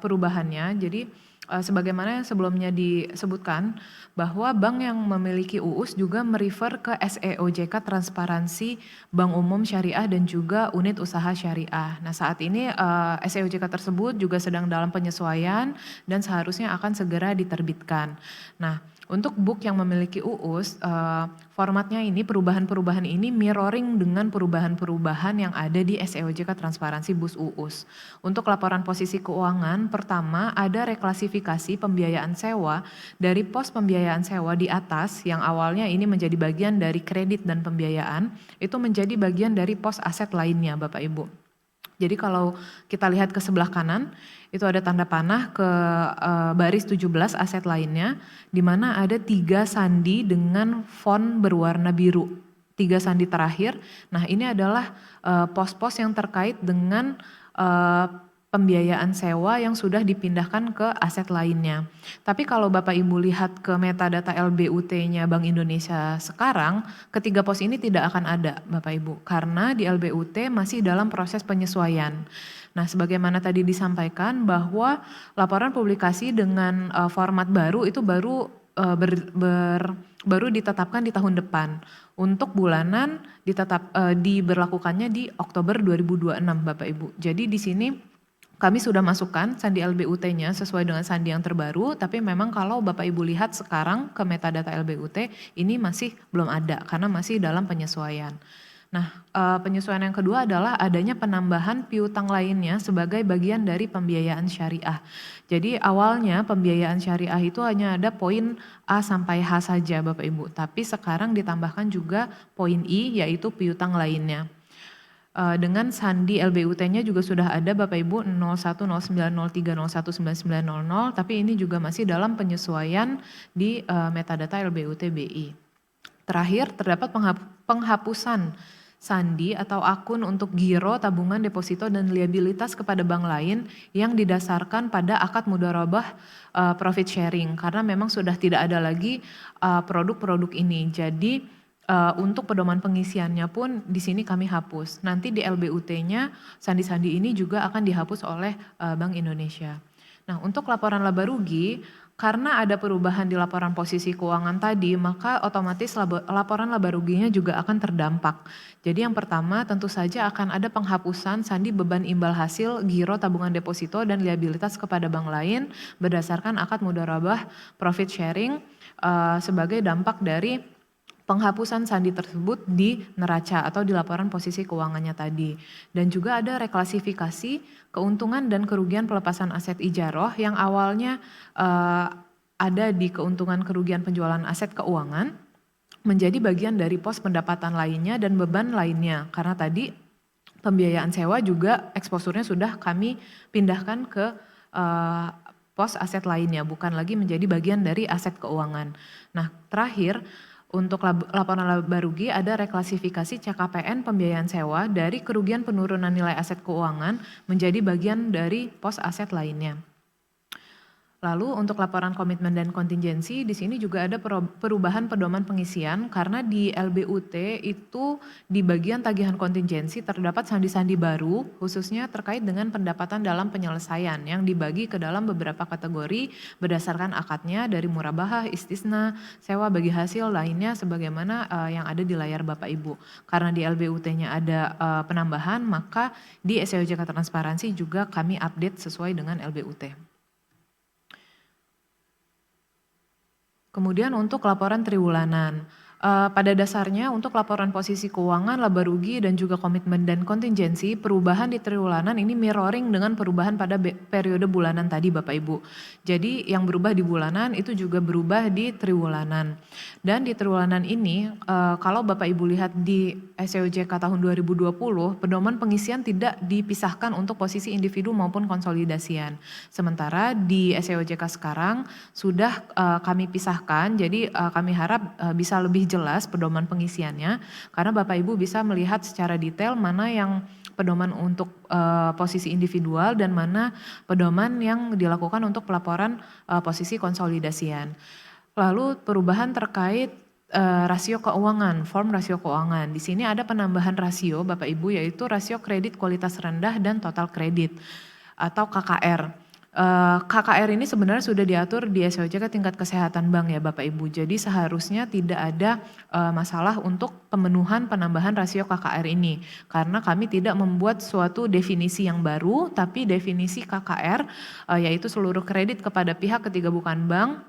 perubahannya. Jadi sebagaimana yang sebelumnya disebutkan bahwa bank yang memiliki UUS juga merefer ke SEOJK Transparansi Bank Umum Syariah dan juga unit usaha syariah. Nah, saat ini SEOJK tersebut juga sedang dalam penyesuaian dan seharusnya akan segera diterbitkan. Nah, untuk book yang memiliki UUS, formatnya ini, perubahan-perubahan ini mirroring dengan perubahan-perubahan yang ada di SEOJK Transparansi BUS UUS. Untuk laporan posisi keuangan, pertama ada reklasifikasi pembiayaan sewa dari pos pembiayaan sewa di atas yang awalnya ini menjadi bagian dari kredit dan pembiayaan, itu menjadi bagian dari pos aset lainnya Bapak Ibu. Jadi kalau kita lihat ke sebelah kanan, itu ada tanda panah ke baris 17 aset lainnya, di mana ada 3 sandi dengan font berwarna biru. 3 sandi terakhir, nah ini adalah pos-pos yang terkait dengan pembiayaan sewa yang sudah dipindahkan ke aset lainnya. Tapi kalau Bapak Ibu lihat ke metadata LBUT-nya Bank Indonesia sekarang, ketiga pos ini tidak akan ada Bapak Ibu, karena di LBUT masih dalam proses penyesuaian. Nah, sebagaimana tadi disampaikan bahwa laporan publikasi dengan format baru itu baru ditetapkan di tahun depan. Untuk bulanan diberlakukannya di Oktober 2026 Bapak Ibu. Jadi di sini kami sudah masukkan sandi LBUT-nya sesuai dengan sandi yang terbaru, tapi memang kalau Bapak Ibu lihat sekarang ke metadata LBUT ini masih belum ada karena masih dalam penyesuaian. Nah, penyesuaian yang kedua adalah adanya penambahan piutang lainnya sebagai bagian dari pembiayaan syariah. Jadi awalnya pembiayaan syariah itu hanya ada poin A sampai H saja Bapak Ibu, tapi sekarang ditambahkan juga poin I yaitu piutang lainnya. Dengan sandi LBUT-nya juga sudah ada Bapak Ibu 010903019900, tapi ini juga masih dalam penyesuaian di metadata LBUT BI. Terakhir terdapat penghapusan sandi atau akun untuk giro, tabungan, deposito dan liabilitas kepada bank lain yang didasarkan pada akad mudharabah profit sharing karena memang sudah tidak ada lagi produk-produk ini. Jadi untuk pedoman pengisiannya pun di sini kami hapus. Nanti di LBUT-nya sandi-sandi ini juga akan dihapus oleh Bank Indonesia. Nah, untuk laporan laba rugi, karena ada perubahan di laporan posisi keuangan tadi, maka otomatis laporan laba ruginya juga akan terdampak. Jadi yang pertama tentu saja akan ada penghapusan sandi beban imbal hasil, giro, tabungan deposito, dan liabilitas kepada bank lain berdasarkan akad mudharabah profit sharing sebagai dampak dari penghapusan sandi tersebut di neraca atau di laporan posisi keuangannya tadi. Dan juga ada reklasifikasi keuntungan dan kerugian pelepasan aset ijaroh yang awalnya ada di keuntungan kerugian penjualan aset keuangan menjadi bagian dari pos pendapatan lainnya dan beban lainnya. Karena tadi pembiayaan sewa juga eksposurnya sudah kami pindahkan ke pos aset lainnya, bukan lagi menjadi bagian dari aset keuangan. Nah, terakhir untuk laporan laba rugi ada reklasifikasi CKPN pembiayaan sewa dari kerugian penurunan nilai aset keuangan menjadi bagian dari pos aset lainnya. Lalu untuk laporan komitmen dan kontingensi di sini juga ada perubahan pedoman pengisian karena di LBUT itu di bagian tagihan kontingensi terdapat sandi-sandi baru khususnya terkait dengan pendapatan dalam penyelesaian yang dibagi ke dalam beberapa kategori berdasarkan akadnya dari murabahah, istisna, sewa bagi hasil lainnya sebagaimana yang ada di layar Bapak Ibu. Karena di LBUT-nya ada penambahan maka di SEOJK Transparansi juga kami update sesuai dengan LBUT. Kemudian untuk laporan triwulanan, pada dasarnya untuk laporan posisi keuangan, laba rugi dan juga komitmen dan kontingensi, perubahan di triwulanan ini mirroring dengan perubahan pada periode bulanan tadi Bapak Ibu. Jadi yang berubah di bulanan itu juga berubah di triwulanan. Dan di triwulanan ini kalau Bapak Ibu lihat di SEOJK tahun 2020, pedoman pengisian tidak dipisahkan untuk posisi individu maupun konsolidasian. Sementara di SEOJK sekarang sudah kami pisahkan, jadi kami harap bisa lebih jelas pedoman pengisiannya karena Bapak Ibu bisa melihat secara detail mana yang pedoman untuk posisi individual dan mana pedoman yang dilakukan untuk pelaporan posisi konsolidasian. Lalu perubahan terkait rasio keuangan, form rasio keuangan. Di sini ada penambahan rasio Bapak Ibu yaitu rasio kredit kualitas rendah dan total kredit atau KKR. KKR ini sebenarnya sudah diatur di SOJK tingkat kesehatan bank ya Bapak Ibu. Jadi seharusnya tidak ada masalah untuk pemenuhan penambahan rasio KKR ini. Karena kami tidak membuat suatu definisi yang baru, tapi definisi KKR yaitu seluruh kredit kepada pihak ketiga bukan bank,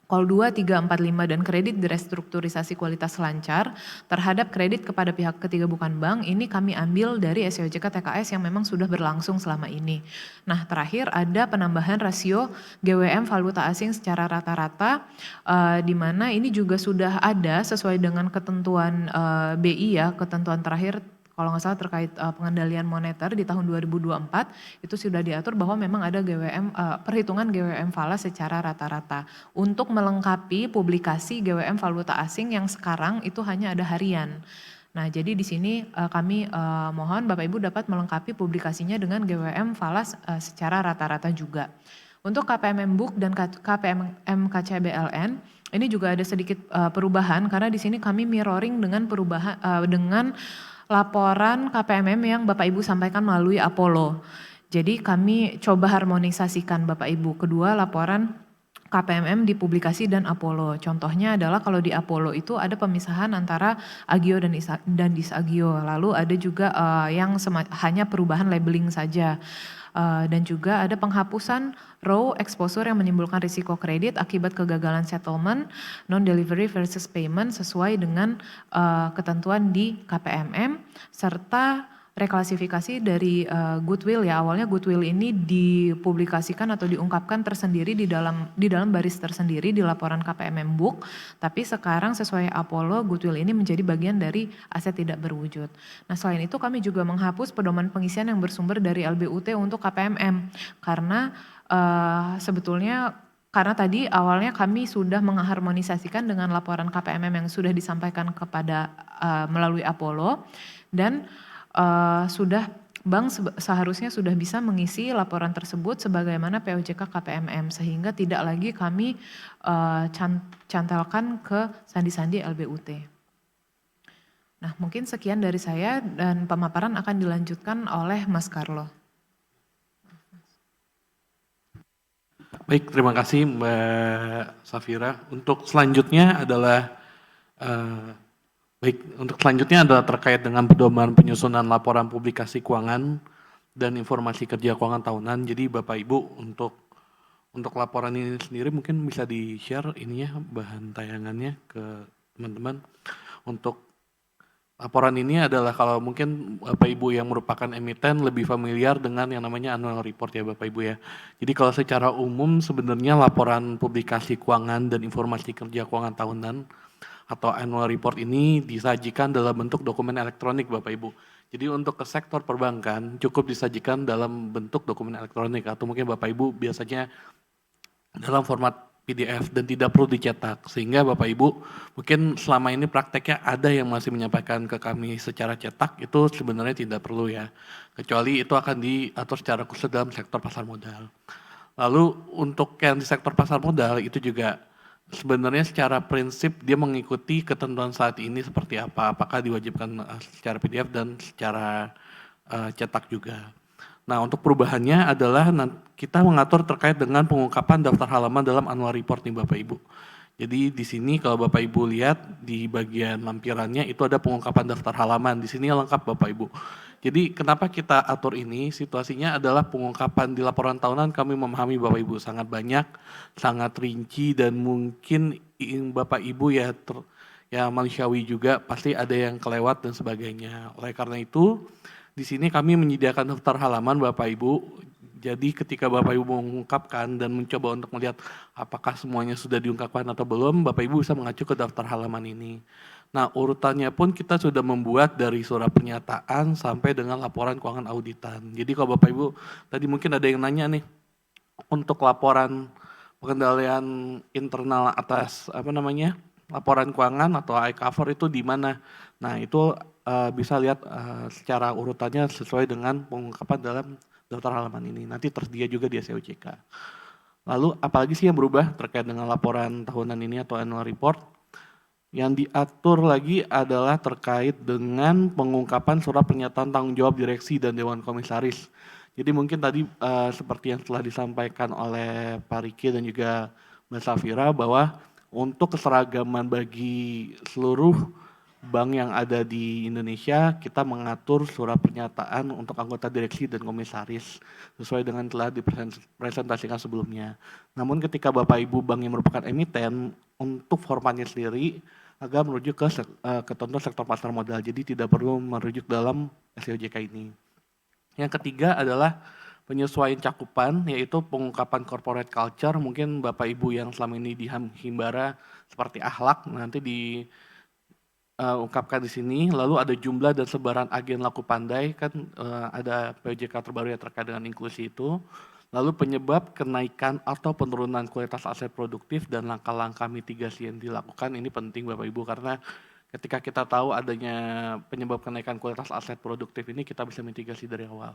Call 2, 3, 4, 5 dan kredit direstrukturisasi kualitas lancar terhadap kredit kepada pihak ketiga bukan bank ini kami ambil dari SOJK TKS yang memang sudah berlangsung selama ini. Nah terakhir ada penambahan rasio GWM valuta asing secara rata-rata di mana ini juga sudah ada sesuai dengan ketentuan BI ya, ketentuan terakhir kalau nggak salah terkait pengendalian moneter di tahun 2024 itu sudah diatur bahwa memang ada GWM perhitungan GWM falas secara rata-rata untuk melengkapi publikasi GWM valuta asing yang sekarang itu hanya ada harian. Nah, jadi di sini kami mohon Bapak Ibu dapat melengkapi publikasinya dengan GWM falas secara rata-rata juga. Untuk KPMM Book dan KPMM KCBLN ini juga ada sedikit perubahan karena di sini kami mirroring dengan perubahan dengan laporan KPMM yang Bapak Ibu sampaikan melalui Apollo. Jadi kami coba harmonisasikan Bapak Ibu kedua laporan KPMM di publikasi dan Apollo. Contohnya adalah kalau di Apollo itu ada pemisahan antara agio dan disagio. Lalu ada juga yang hanya perubahan labeling saja. Dan juga ada penghapusan raw exposure yang menimbulkan risiko kredit akibat kegagalan settlement, non-delivery versus payment sesuai dengan ketentuan di KPMM, serta reklasifikasi dari goodwill ya. Awalnya goodwill ini dipublikasikan atau diungkapkan tersendiri di dalam baris tersendiri di laporan KPMM Book, tapi sekarang sesuai Apollo goodwill ini menjadi bagian dari aset tidak berwujud. Nah, selain itu kami juga menghapus pedoman pengisian yang bersumber dari LBUT untuk KPMM karena sebetulnya karena tadi awalnya kami sudah mengharmonisasikan dengan laporan KPMM yang sudah disampaikan kepada melalui Apollo dan bank seharusnya sudah bisa mengisi laporan tersebut sebagaimana POJK KPMM sehingga tidak lagi kami cantelkan ke sandi-sandi LBUT. Nah, mungkin sekian dari saya dan pemaparan akan dilanjutkan oleh Mas Carlo. Baik, terima kasih Mbak Safira. Untuk selanjutnya adalah terkait dengan pedoman penyusunan laporan publikasi keuangan dan informasi kerja keuangan tahunan. Jadi Bapak Ibu untuk laporan ini sendiri mungkin bisa di-share ininya bahan tayangannya ke teman-teman. Untuk laporan ini adalah kalau mungkin Bapak Ibu yang merupakan emiten lebih familiar dengan yang namanya annual report ya Bapak Ibu ya. Jadi kalau secara umum sebenarnya laporan publikasi keuangan dan informasi kerja keuangan tahunan atau annual report ini disajikan dalam bentuk dokumen elektronik Bapak Ibu. Jadi untuk ke sektor perbankan cukup disajikan dalam bentuk dokumen elektronik atau mungkin Bapak Ibu biasanya dalam format PDF dan tidak perlu dicetak. Sehingga Bapak Ibu mungkin selama ini prakteknya ada yang masih menyampaikan ke kami secara cetak itu sebenarnya tidak perlu ya. Kecuali itu akan diatur secara khusus dalam sektor pasar modal. Lalu untuk yang di sektor pasar modal itu juga sebenarnya secara prinsip dia mengikuti ketentuan saat ini seperti apa, apakah diwajibkan secara PDF dan secara cetak juga. Nah untuk perubahannya adalah kita mengatur terkait dengan pengungkapan daftar halaman dalam annual report nih Bapak Ibu. Jadi di sini kalau Bapak Ibu lihat di bagian lampirannya itu ada pengungkapan daftar halaman, di sini lengkap Bapak Ibu. Jadi kenapa kita atur ini, situasinya adalah pengungkapan di laporan tahunan kami memahami Bapak Ibu sangat banyak, sangat rinci dan mungkin Bapak Ibu ya manusiawi juga pasti ada yang kelewat dan sebagainya. Oleh karena itu di sini kami menyediakan daftar halaman Bapak Ibu. Jadi ketika Bapak Ibu mengungkapkan dan mencoba untuk melihat apakah semuanya sudah diungkapkan atau belum, Bapak Ibu bisa mengacu ke daftar halaman ini. Nah urutannya pun kita sudah membuat dari surat pernyataan sampai dengan laporan keuangan auditan. Jadi kalau Bapak Ibu tadi mungkin ada yang nanya nih, untuk laporan pengendalian internal atas laporan keuangan atau iCover itu di mana? Nah itu bisa lihat secara urutannya sesuai dengan pengungkapan dalam daftar halaman ini. Nanti tersedia juga di SOJK. Lalu apalagi sih yang berubah terkait dengan laporan tahunan ini atau annual report? Yang diatur lagi adalah terkait dengan pengungkapan surat pernyataan tanggung jawab direksi dan dewan komisaris. Jadi mungkin tadi seperti yang telah disampaikan oleh Pak Riki dan juga Mbak Safira bahwa untuk keseragaman bagi seluruh bank yang ada di Indonesia, kita mengatur surat pernyataan untuk anggota direksi dan komisaris sesuai dengan telah dipresentasikan sebelumnya. Namun ketika Bapak Ibu bank yang merupakan emiten, untuk formatnya sendiri agak merujuk ke ketentuan sektor pasar modal, jadi tidak perlu merujuk dalam SEOJK ini. Yang ketiga adalah penyesuaian cakupan, yaitu pengungkapan corporate culture. Mungkin Bapak Ibu yang selama ini di Himbara seperti akhlak nanti diungkapkan di sini. Lalu ada jumlah dan sebaran agen laku pandai, kan ada POJK terbaru yang terkait dengan inklusi itu. Lalu penyebab kenaikan atau penurunan kualitas aset produktif dan langkah-langkah mitigasi yang dilakukan, ini penting Bapak Ibu karena ketika kita tahu adanya penyebab kenaikan kualitas aset produktif ini, kita bisa mitigasi dari awal.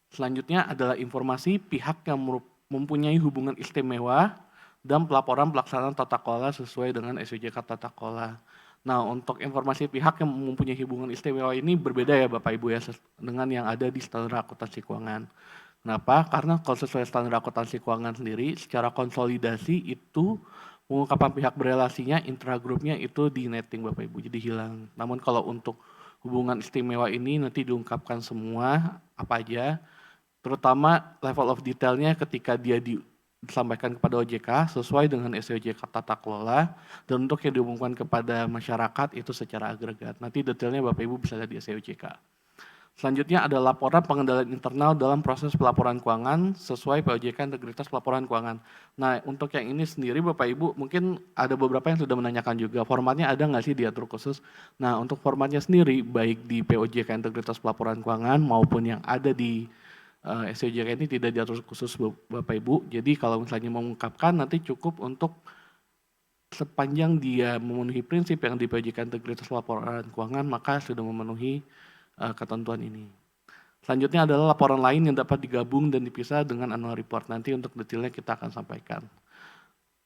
Selanjutnya adalah informasi pihak yang mempunyai hubungan istimewa dan pelaporan pelaksanaan tata kelola sesuai dengan SOJK tata kelola. Nah, untuk informasi pihak yang mempunyai hubungan istimewa ini berbeda ya Bapak Ibu ya dengan yang ada di standar akuntansi keuangan. Kenapa? Karena kalau sesuai standar akuntansi keuangan sendiri, secara konsolidasi itu pengungkapan pihak berelasinya, intragrupnya itu di netting Bapak Ibu, jadi hilang. Namun kalau untuk hubungan istimewa ini nanti diungkapkan semua apa aja, terutama level of detailnya ketika dia disampaikan kepada OJK sesuai dengan SOJK tata kelola, dan untuk yang diumumkan kepada masyarakat itu secara agregat. Nanti detailnya Bapak Ibu bisa lihat di SOJK. Selanjutnya ada laporan pengendalian internal dalam proses pelaporan keuangan sesuai POJK integritas pelaporan keuangan. Nah, untuk yang ini sendiri Bapak Ibu mungkin ada beberapa yang sudah menanyakan juga, formatnya ada nggak sih diatur khusus? Nah, untuk formatnya sendiri baik di POJK integritas pelaporan keuangan maupun yang ada di SOJK ini tidak diatur khusus Bapak Ibu. Jadi kalau misalnya mengungkapkan nanti cukup untuk sepanjang dia memenuhi prinsip yang di POJK integritas pelaporan keuangan maka sudah memenuhi ketentuan ini. Selanjutnya adalah laporan lain yang dapat digabung dan dipisah dengan annual report. Nanti untuk detailnya kita akan sampaikan.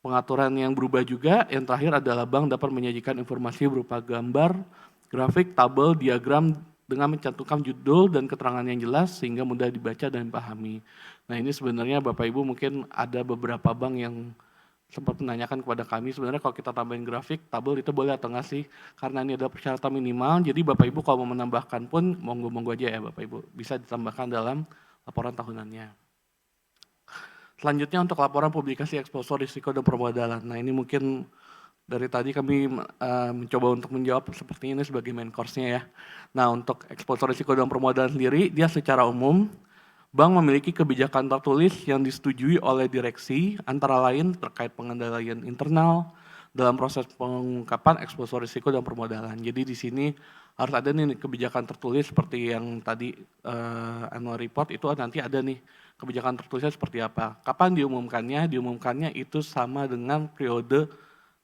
Pengaturan yang berubah juga, yang terakhir adalah bank dapat menyajikan informasi berupa gambar, grafik, tabel, diagram dengan mencantumkan judul dan keterangan yang jelas sehingga mudah dibaca dan dipahami. Nah ini sebenarnya Bapak Ibu mungkin ada beberapa bank yang sempat menanyakan kepada kami, sebenarnya kalau kita tambahin grafik, tabel itu boleh atau enggak sih? Karena ini ada persyaratan minimal, jadi Bapak Ibu kalau mau menambahkan pun, monggo-monggo aja ya Bapak Ibu. Bisa ditambahkan dalam laporan tahunannya. Selanjutnya untuk laporan publikasi eksposur risiko dan permodalan. Nah ini mungkin dari tadi kami mencoba untuk menjawab seperti ini sebagai main course-nya ya. Nah untuk eksposur risiko dan permodalan sendiri, dia secara umum, bank memiliki kebijakan tertulis yang disetujui oleh direksi, antara lain terkait pengendalian internal dalam proses pengungkapan eksposur risiko dan permodalan. Jadi di sini harus ada nih kebijakan tertulis seperti yang tadi annual report itu nanti ada nih kebijakan tertulisnya seperti apa. Kapan diumumkannya? Diumumkannya itu sama dengan periode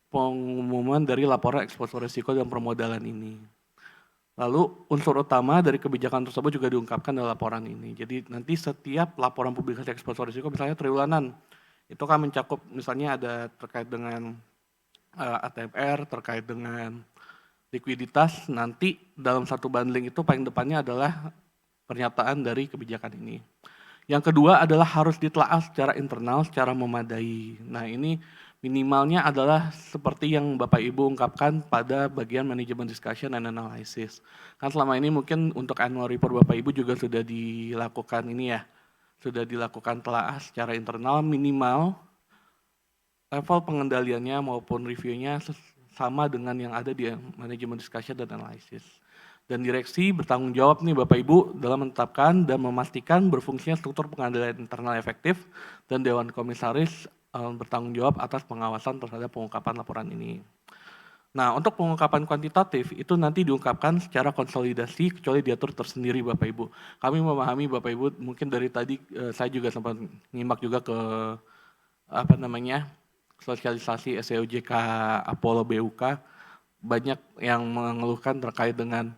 pengumuman dari laporan eksposur risiko dan permodalan ini. Lalu unsur utama dari kebijakan tersebut juga diungkapkan dalam laporan ini. Jadi nanti setiap laporan publikasi eksposur risiko misalnya triwulanan, itu kan mencakup misalnya ada terkait dengan ATMR, terkait dengan likuiditas, nanti dalam satu bundling itu paling depannya adalah pernyataan dari kebijakan ini. Yang kedua adalah harus ditelaah secara internal, secara memadai. Nah ini minimalnya adalah seperti yang Bapak Ibu ungkapkan pada bagian manajemen discussion and analysis. Kan selama ini mungkin untuk annual report Bapak Ibu juga sudah dilakukan ini ya, sudah dilakukan telaah secara internal minimal level pengendaliannya maupun reviewnya sama dengan yang ada di manajemen discussion dan analysis. Dan direksi bertanggung jawab nih Bapak Ibu dalam menetapkan dan memastikan berfungsinya struktur pengendalian internal efektif dan Dewan Komisaris bertanggung jawab atas pengawasan terhadap pengungkapan laporan ini. Nah untuk pengungkapan kuantitatif itu nanti diungkapkan secara konsolidasi kecuali diatur tersendiri Bapak Ibu. Kami memahami Bapak Ibu mungkin dari tadi saya juga sempat nyimak juga ke sosialisasi SEOJK Apollo BUK, banyak yang mengeluhkan terkait dengan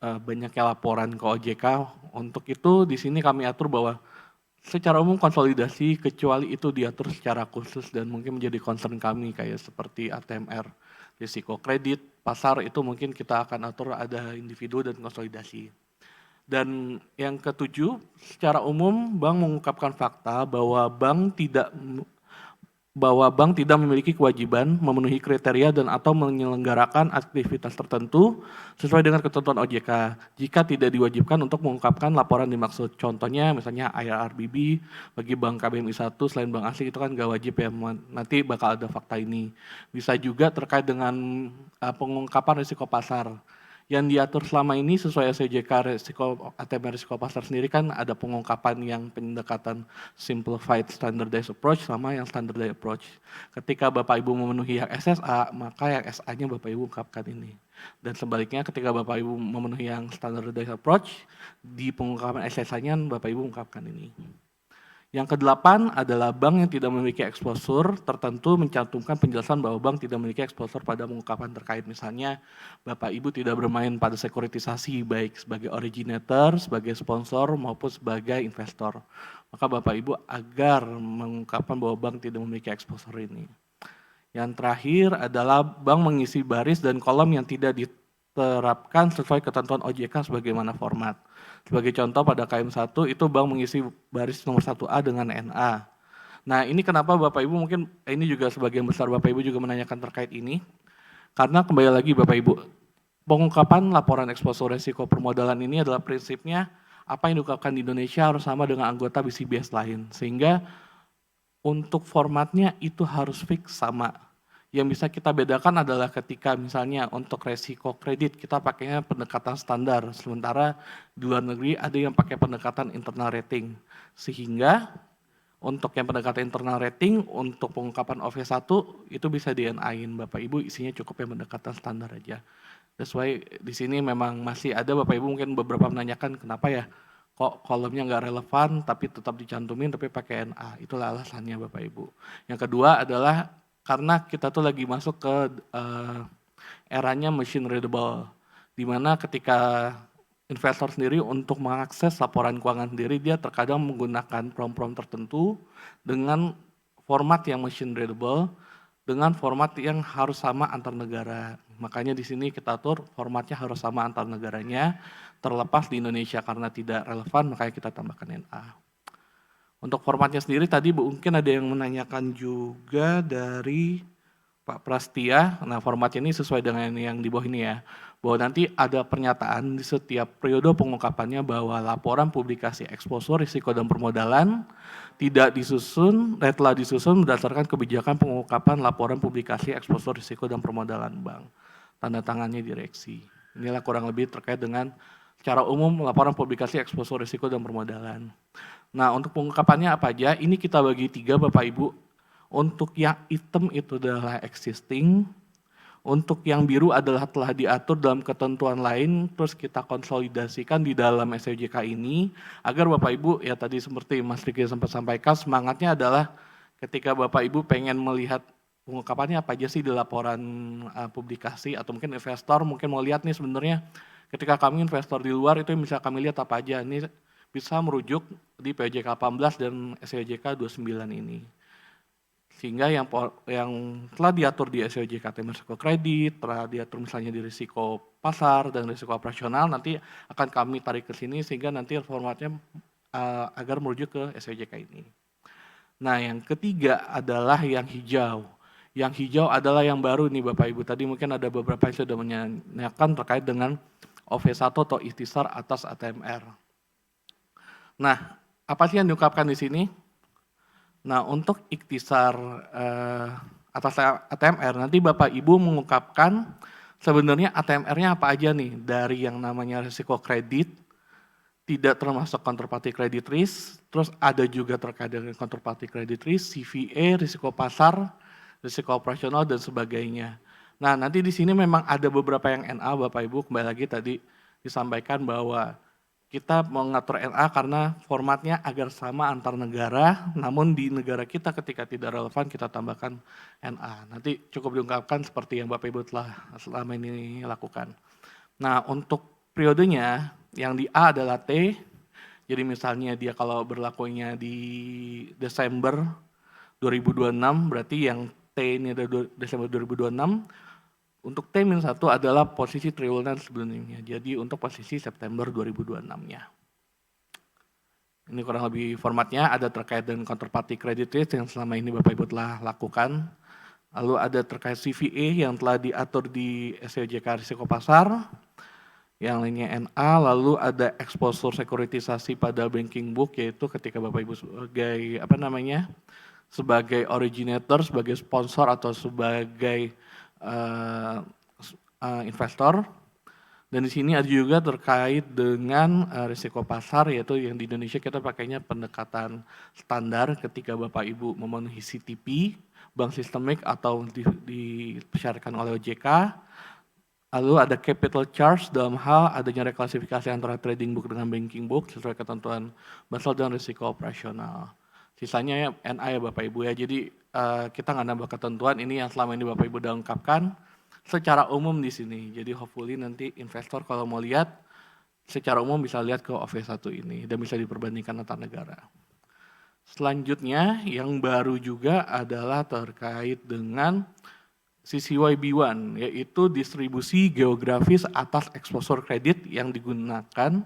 banyaknya laporan ke OJK. Untuk itu di sini kami atur bahwa secara umum konsolidasi kecuali itu diatur secara khusus dan mungkin menjadi concern kami kayak seperti ATMR, risiko kredit, pasar itu mungkin kita akan atur ada individu dan konsolidasi. Dan yang ketujuh, secara umum bank mengungkapkan fakta bahwa bank tidak memiliki kewajiban memenuhi kriteria dan atau menyelenggarakan aktivitas tertentu sesuai dengan ketentuan OJK jika tidak diwajibkan untuk mengungkapkan laporan dimaksud. Contohnya misalnya IRRBB bagi bank KBMI 1 selain bank asing itu kan nggak wajib ya, nanti bakal ada fakta ini. Bisa juga terkait dengan pengungkapan risiko pasar. Yang diatur selama ini sesuai SOJK ATM risiko pasar sendiri kan ada pengungkapan yang pendekatan simplified standardized approach sama yang standardized approach. Ketika Bapak Ibu memenuhi yang SSA, maka yang SA-nya Bapak Ibu ungkapkan ini. Dan sebaliknya ketika Bapak Ibu memenuhi yang standardized approach, di pengungkapan SSA-nya Bapak Ibu ungkapkan ini. Yang kedelapan adalah bank yang tidak memiliki exposure tertentu mencantumkan penjelasan bahwa bank tidak memiliki exposure pada pengungkapan terkait. Misalnya Bapak Ibu tidak bermain pada sekuritisasi baik sebagai originator, sebagai sponsor maupun sebagai investor. Maka Bapak Ibu agar mengungkapkan bahwa bank tidak memiliki exposure ini. Yang terakhir adalah bank mengisi baris dan kolom yang tidak diterapkan sesuai ketentuan OJK sebagaimana format. Sebagai contoh pada KM1 itu bank mengisi baris nomor 1A dengan NA. Nah ini kenapa Bapak Ibu mungkin ini juga sebagian besar Bapak Ibu juga menanyakan terkait ini. Karena kembali lagi Bapak Ibu, pengungkapan laporan eksposur resiko permodalan ini adalah prinsipnya apa yang diungkapkan di Indonesia harus sama dengan anggota BCBS lain. Sehingga untuk formatnya itu harus fix sama. Yang bisa kita bedakan adalah ketika misalnya untuk resiko kredit kita pakainya pendekatan standar, sementara di luar negeri ada yang pakai pendekatan internal rating. Sehingga untuk yang pendekatan internal rating, untuk pengungkapan OV1 itu bisa di-NA-in Bapak Ibu, isinya cukup yang pendekatan standar aja. That's why di sini memang masih ada Bapak Ibu mungkin beberapa menanyakan kenapa ya kok kolomnya nggak relevan tapi tetap dicantumin tapi pakai NA. Itulah alasannya Bapak Ibu. Yang kedua adalah karena kita tuh lagi masuk ke eranya machine readable, di mana ketika investor sendiri untuk mengakses laporan keuangan sendiri dia terkadang menggunakan prompt-prompt tertentu dengan format yang machine readable, dengan format yang harus sama antar negara. Makanya di sini kita atur formatnya harus sama antar negaranya, terlepas di Indonesia karena tidak relevan makanya kita tambahkan NA. Untuk formatnya sendiri tadi mungkin ada yang menanyakan juga dari Pak Prastia. Nah formatnya ini sesuai dengan yang di bawah ini ya. Bahwa nanti ada pernyataan di setiap periode pengungkapannya bahwa laporan publikasi eksposur risiko dan permodalan telah disusun berdasarkan kebijakan pengungkapan laporan publikasi eksposur risiko dan permodalan bank. Tanda tangannya direksi. Inilah kurang lebih terkait dengan secara umum laporan publikasi eksposur risiko dan permodalan. Nah untuk pengungkapannya apa aja, ini kita bagi 3 Bapak Ibu. Untuk yang hitam itu adalah existing, untuk yang biru adalah telah diatur dalam ketentuan lain, terus kita konsolidasikan di dalam SOJK ini, agar Bapak Ibu, ya tadi seperti Mas Riki sempat sampaikan, semangatnya adalah ketika Bapak Ibu pengen melihat pengungkapannya apa aja sih di laporan publikasi, atau mungkin investor mungkin mau lihat nih sebenarnya, ketika kami investor di luar itu bisa kami lihat apa aja, ini bisa merujuk di POJK 18 dan SOJK 29 ini. Sehingga yang telah diatur di SOJK ATM risiko kredit, telah diatur misalnya di risiko pasar dan risiko operasional, nanti akan kami tarik ke sini sehingga nanti formatnya agar merujuk ke SOJK ini. Nah yang ketiga adalah yang hijau. Yang hijau adalah yang baru nih Bapak Ibu, tadi mungkin ada beberapa yang sudah menanyakan terkait dengan OV1 atau ikhtisar atas ATMR. Nah, apa sih yang diungkapkan di sini? Nah, untuk ikhtisar atas ATMR, nanti Bapak Ibu mengungkapkan sebenarnya ATMR-nya apa aja nih, dari yang namanya risiko kredit, tidak termasuk counterparty credit risk, terus ada juga terkait dengan counterparty credit risk, CVA, risiko pasar, risiko operasional, dan sebagainya. Nah, nanti di sini memang ada beberapa yang NA, Bapak Ibu, kembali lagi tadi disampaikan bahwa kita mengatur NA karena formatnya agar sama antar negara, namun di negara kita ketika tidak relevan kita tambahkan NA. Nanti cukup diungkapkan seperti yang Bapak Ibu telah selama ini lakukan. Nah untuk periodenya yang di A adalah T, jadi misalnya dia kalau berlakunya di Desember 2026 berarti yang T ini ada Desember 2026, Untuk T-1 adalah posisi triwulan sebelumnya, jadi untuk posisi September 2026-nya. Ini kurang lebih formatnya, ada terkait dengan counterparty credit risk yang selama ini Bapak Ibu telah lakukan. Lalu ada terkait CVA yang telah diatur di SEOJK risiko pasar, yang lainnya NA, lalu ada exposure sekuritisasi pada banking book, yaitu ketika Bapak Ibu sebagai originator, sebagai sponsor atau sebagai investor. Dan di sini ada juga terkait dengan risiko pasar, yaitu yang di Indonesia kita pakainya pendekatan standar ketika Bapak Ibu memenuhi CTP, bank sistemik atau dipersyaratkan oleh OJK. Lalu ada capital charge dalam hal adanya reklasifikasi antara trading book dengan banking book sesuai ketentuan Basel dan risiko operasional. Sisanya NA ya Bapak Ibu ya, jadi kita nggak nambah ketentuan, ini yang selama ini Bapak Ibu udah ungkapkan secara umum di sini. Jadi hopefully nanti investor kalau mau lihat secara umum bisa lihat ke OV1 ini dan bisa diperbandingkan antar negara. Selanjutnya yang baru juga adalah terkait dengan CCYB1, yaitu distribusi geografis atas exposure kredit yang digunakan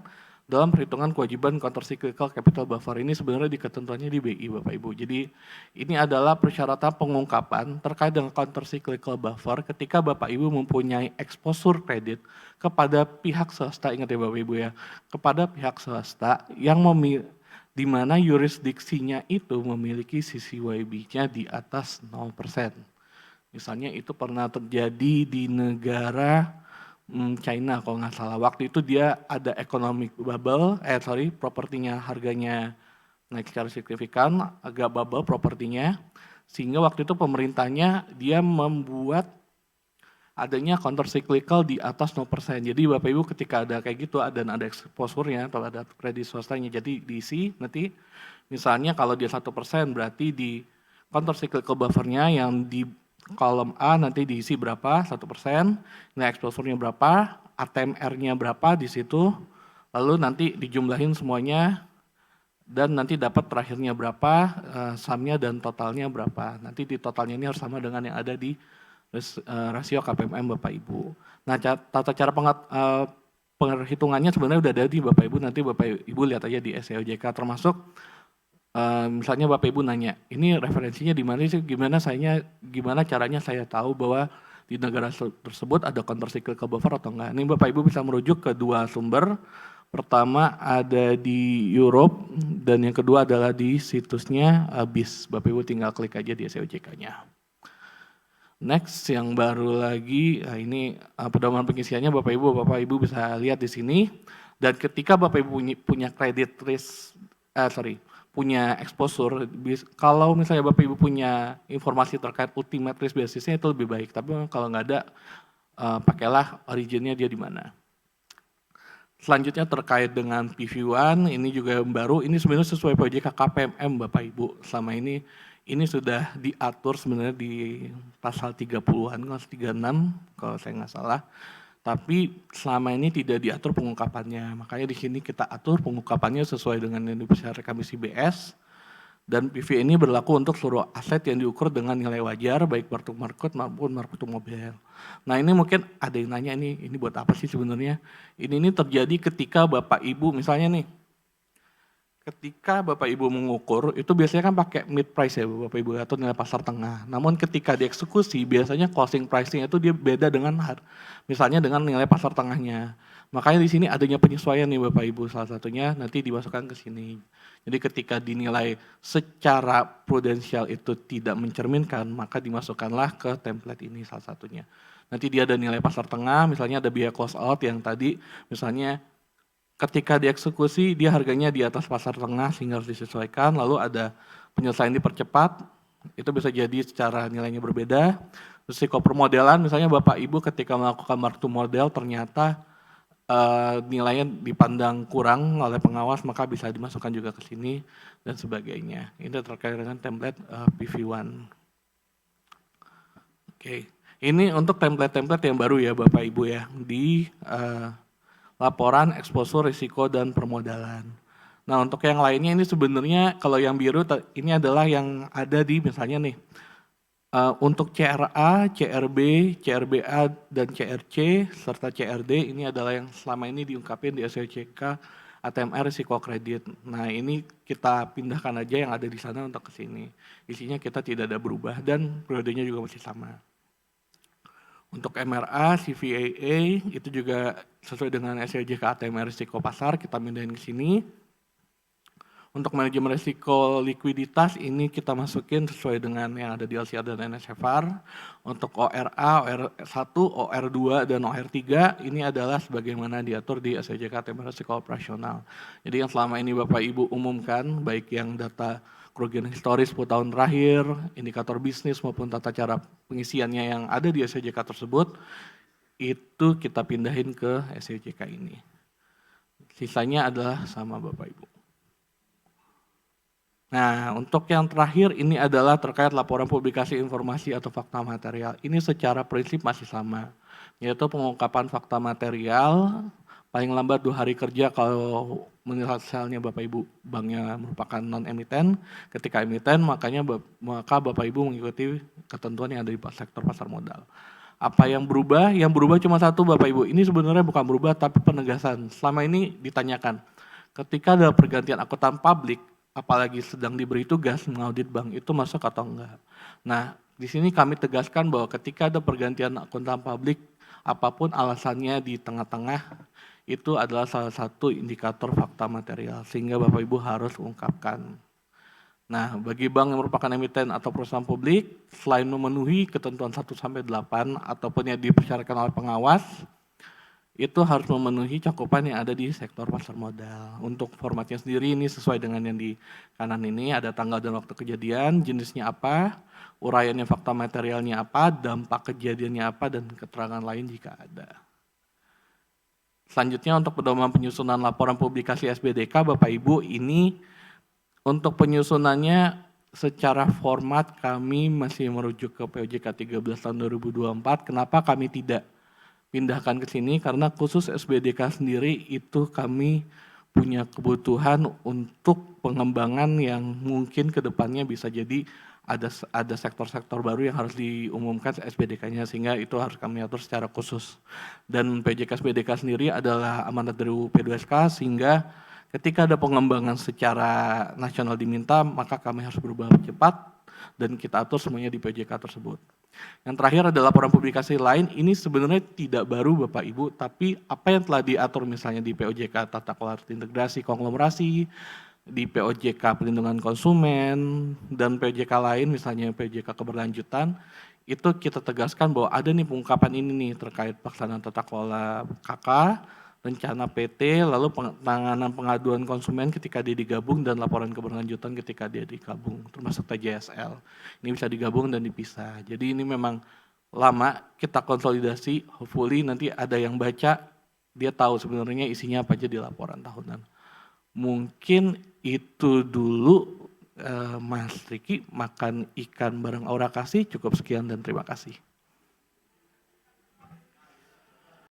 dalam perhitungan kewajiban countercyclical capital buffer. Ini sebenarnya di ketentuannya di BI Bapak Ibu. Jadi ini adalah persyaratan pengungkapan terkait dengan countercyclical buffer ketika Bapak Ibu mempunyai exposure kredit kepada pihak swasta, ingat ya Bapak Ibu ya, kepada pihak swasta yang di mana yurisdiksinya itu memiliki CCYB-nya di atas 0%. Misalnya itu pernah terjadi di negara China kalau nggak salah. Waktu itu dia ada economic bubble, propertinya harganya naik secara signifikan, agak bubble propertinya. Sehingga waktu itu pemerintahnya dia membuat adanya countercyclical di atas 0%. Jadi Bapak Ibu ketika ada kayak gitu dan ada exposure-nya atau ada kredit swastanya, jadi diisi nanti misalnya kalau dia 1% berarti di countercyclical buffer-nya yang di kolom A nanti diisi berapa, 1%, nilai exposure-nya berapa, ATMR-nya berapa di situ, lalu nanti dijumlahin semuanya, dan nanti dapat terakhirnya berapa, sumnya dan totalnya berapa. Nanti di totalnya ini harus sama dengan yang ada di rasio KPMM Bapak Ibu. Nah tata cara penghitungannya sebenarnya udah ada di Bapak Ibu, nanti Bapak Ibu lihat aja di SEOJK, termasuk misalnya Bapak Ibu nanya, ini referensinya di mana sih? Gimana caranya saya tahu bahwa di negara tersebut ada countercyclical buffer atau enggak? Ini Bapak Ibu bisa merujuk ke dua sumber. Pertama ada di Europe dan yang kedua adalah di situsnya BIS. Bapak Ibu tinggal klik aja di SEOJK-nya. Next yang baru lagi, ini pedoman pengisiannya Bapak Ibu bisa lihat di sini. Dan ketika Bapak Ibu punya credit risk, punya exposure, kalau misalnya Bapak Ibu punya informasi terkait ultimate risk basisnya itu lebih baik, tapi kalau nggak ada, pakailah originnya dia di mana. Selanjutnya terkait dengan PV1, ini juga yang baru, ini sebenarnya sesuai POJK KPMM Bapak Ibu, selama ini sudah diatur sebenarnya di pasal 30-an, 36 kalau saya nggak salah. Tapi selama ini tidak diatur pengungkapannya, makanya di sini kita atur pengungkapannya sesuai dengan yang dipersyaratkan Komisi BS, dan PV ini berlaku untuk seluruh aset yang diukur dengan nilai wajar, baik mark to market maupun mark to model. Nah ini mungkin ada yang nanya ini buat apa sih sebenarnya? Ini terjadi ketika Bapak Ibu misalnya nih, ketika Bapak Ibu mengukur, itu biasanya kan pakai mid price ya Bapak Ibu atau nilai pasar tengah. Namun ketika dieksekusi, biasanya closing pricing itu dia beda dengan misalnya dengan nilai pasar tengahnya. Makanya di sini adanya penyesuaian nih Bapak Ibu, salah satunya nanti dimasukkan ke sini. Jadi ketika dinilai secara prudensial itu tidak mencerminkan, maka dimasukkanlah ke template ini salah satunya. Nanti dia ada nilai pasar tengah, misalnya ada biaya close out yang tadi, misalnya ketika dieksekusi dia harganya di atas pasar tengah sehingga harus disesuaikan, lalu ada penyelesaian dipercepat, itu bisa jadi secara nilainya berbeda. Risiko permodelan, misalnya Bapak Ibu ketika melakukan mark to model ternyata nilainya dipandang kurang oleh pengawas, maka bisa dimasukkan juga ke sini dan sebagainya. Ini terkait dengan template PV1. Oke, ini untuk template-template yang baru ya Bapak Ibu ya di laporan exposure, risiko, dan permodalan. Nah untuk yang lainnya ini sebenarnya kalau yang biru ini adalah yang ada di misalnya nih, Untuk CRA, CRB, CRBA, dan CRC, serta CRD ini adalah yang selama ini diungkapin di SOJK ATMR risiko kredit. Nah ini kita pindahkan aja yang ada di sana untuk ke sini. Isinya kita tidak ada berubah dan periodenya juga masih sama. Untuk MRA, CVAA itu juga sesuai dengan SOJK ATMR risiko pasar, kita pindahin ke sini. Untuk manajemen risiko likuiditas ini kita masukin sesuai dengan yang ada di LCR dan NSFR. Untuk ORA, OR1, OR2, dan OR3 ini adalah sebagaimana diatur di SOJK ATMR risiko operasional. Jadi yang selama ini Bapak Ibu umumkan, baik yang data kerugian historis 10 tahun terakhir, indikator bisnis maupun tata cara pengisiannya yang ada di SOJK tersebut, itu kita pindahin ke SOJK ini. Sisanya adalah sama Bapak Ibu. Nah, untuk yang terakhir ini adalah terkait laporan publikasi informasi atau fakta material. Ini secara prinsip masih sama, yaitu pengungkapan fakta material paling lambat 2 hari kerja kalau misalnya Bapak Ibu banknya merupakan non-emiten. Ketika emiten maka Bapak Ibu mengikuti ketentuan yang ada di sektor pasar modal. Apa yang berubah? Yang berubah cuma satu Bapak Ibu. Ini sebenarnya bukan berubah tapi penegasan. Selama ini ditanyakan, ketika ada pergantian akuntan publik, apalagi sedang diberi tugas mengaudit bank itu masuk atau enggak. Nah, di sini kami tegaskan bahwa ketika ada pergantian akuntan publik, apapun alasannya di tengah-tengah, itu adalah salah satu indikator fakta material, sehingga Bapak Ibu harus ungkapkan. Nah, bagi bank yang merupakan emiten atau perusahaan publik, selain memenuhi ketentuan 1-8 ataupun yang dipersyaratkan oleh pengawas, itu harus memenuhi cakupan yang ada di sektor pasar modal. Untuk formatnya sendiri ini sesuai dengan yang di kanan ini, ada tanggal dan waktu kejadian, jenisnya apa, uraiannya fakta materialnya apa, dampak kejadiannya apa, dan keterangan lain jika ada. Selanjutnya untuk pedoman penyusunan laporan publikasi SBDK, Bapak Ibu, ini untuk penyusunannya secara format kami masih merujuk ke POJK 13 tahun 2024. Kenapa kami tidak pindahkan ke sini? Karena khusus SBDK sendiri itu kami punya kebutuhan untuk pengembangan yang mungkin ke depannya bisa jadi ada sektor-sektor baru yang harus diumumkan SBDK-nya, sehingga itu harus kami atur secara khusus. Dan PJK SBDK sendiri adalah amanat dari P2SK, sehingga ketika ada pengembangan secara nasional diminta, maka kami harus berubah cepat dan kita atur semuanya di PJK tersebut. Yang terakhir adalah laporan publikasi lain, ini sebenarnya tidak baru Bapak Ibu, tapi apa yang telah diatur misalnya di POJK Tata Kelola Integrasi Konglomerasi, di POJK Pelindungan Konsumen, dan POJK lain misalnya POJK Keberlanjutan, itu kita tegaskan bahwa ada nih pengungkapan ini nih terkait pelaksanaan tata kelola KK, rencana PT, lalu penanganan pengaduan konsumen ketika dia digabung, dan laporan keberlanjutan ketika dia digabung, termasuk TJSL. Ini bisa digabung dan dipisah. Jadi ini memang lama kita konsolidasi, hopefully nanti ada yang baca, dia tahu sebenarnya isinya apa aja di laporan tahunan. Mungkin itu dulu Mas Riki, makan ikan bareng Aura Kasih, cukup sekian dan terima kasih.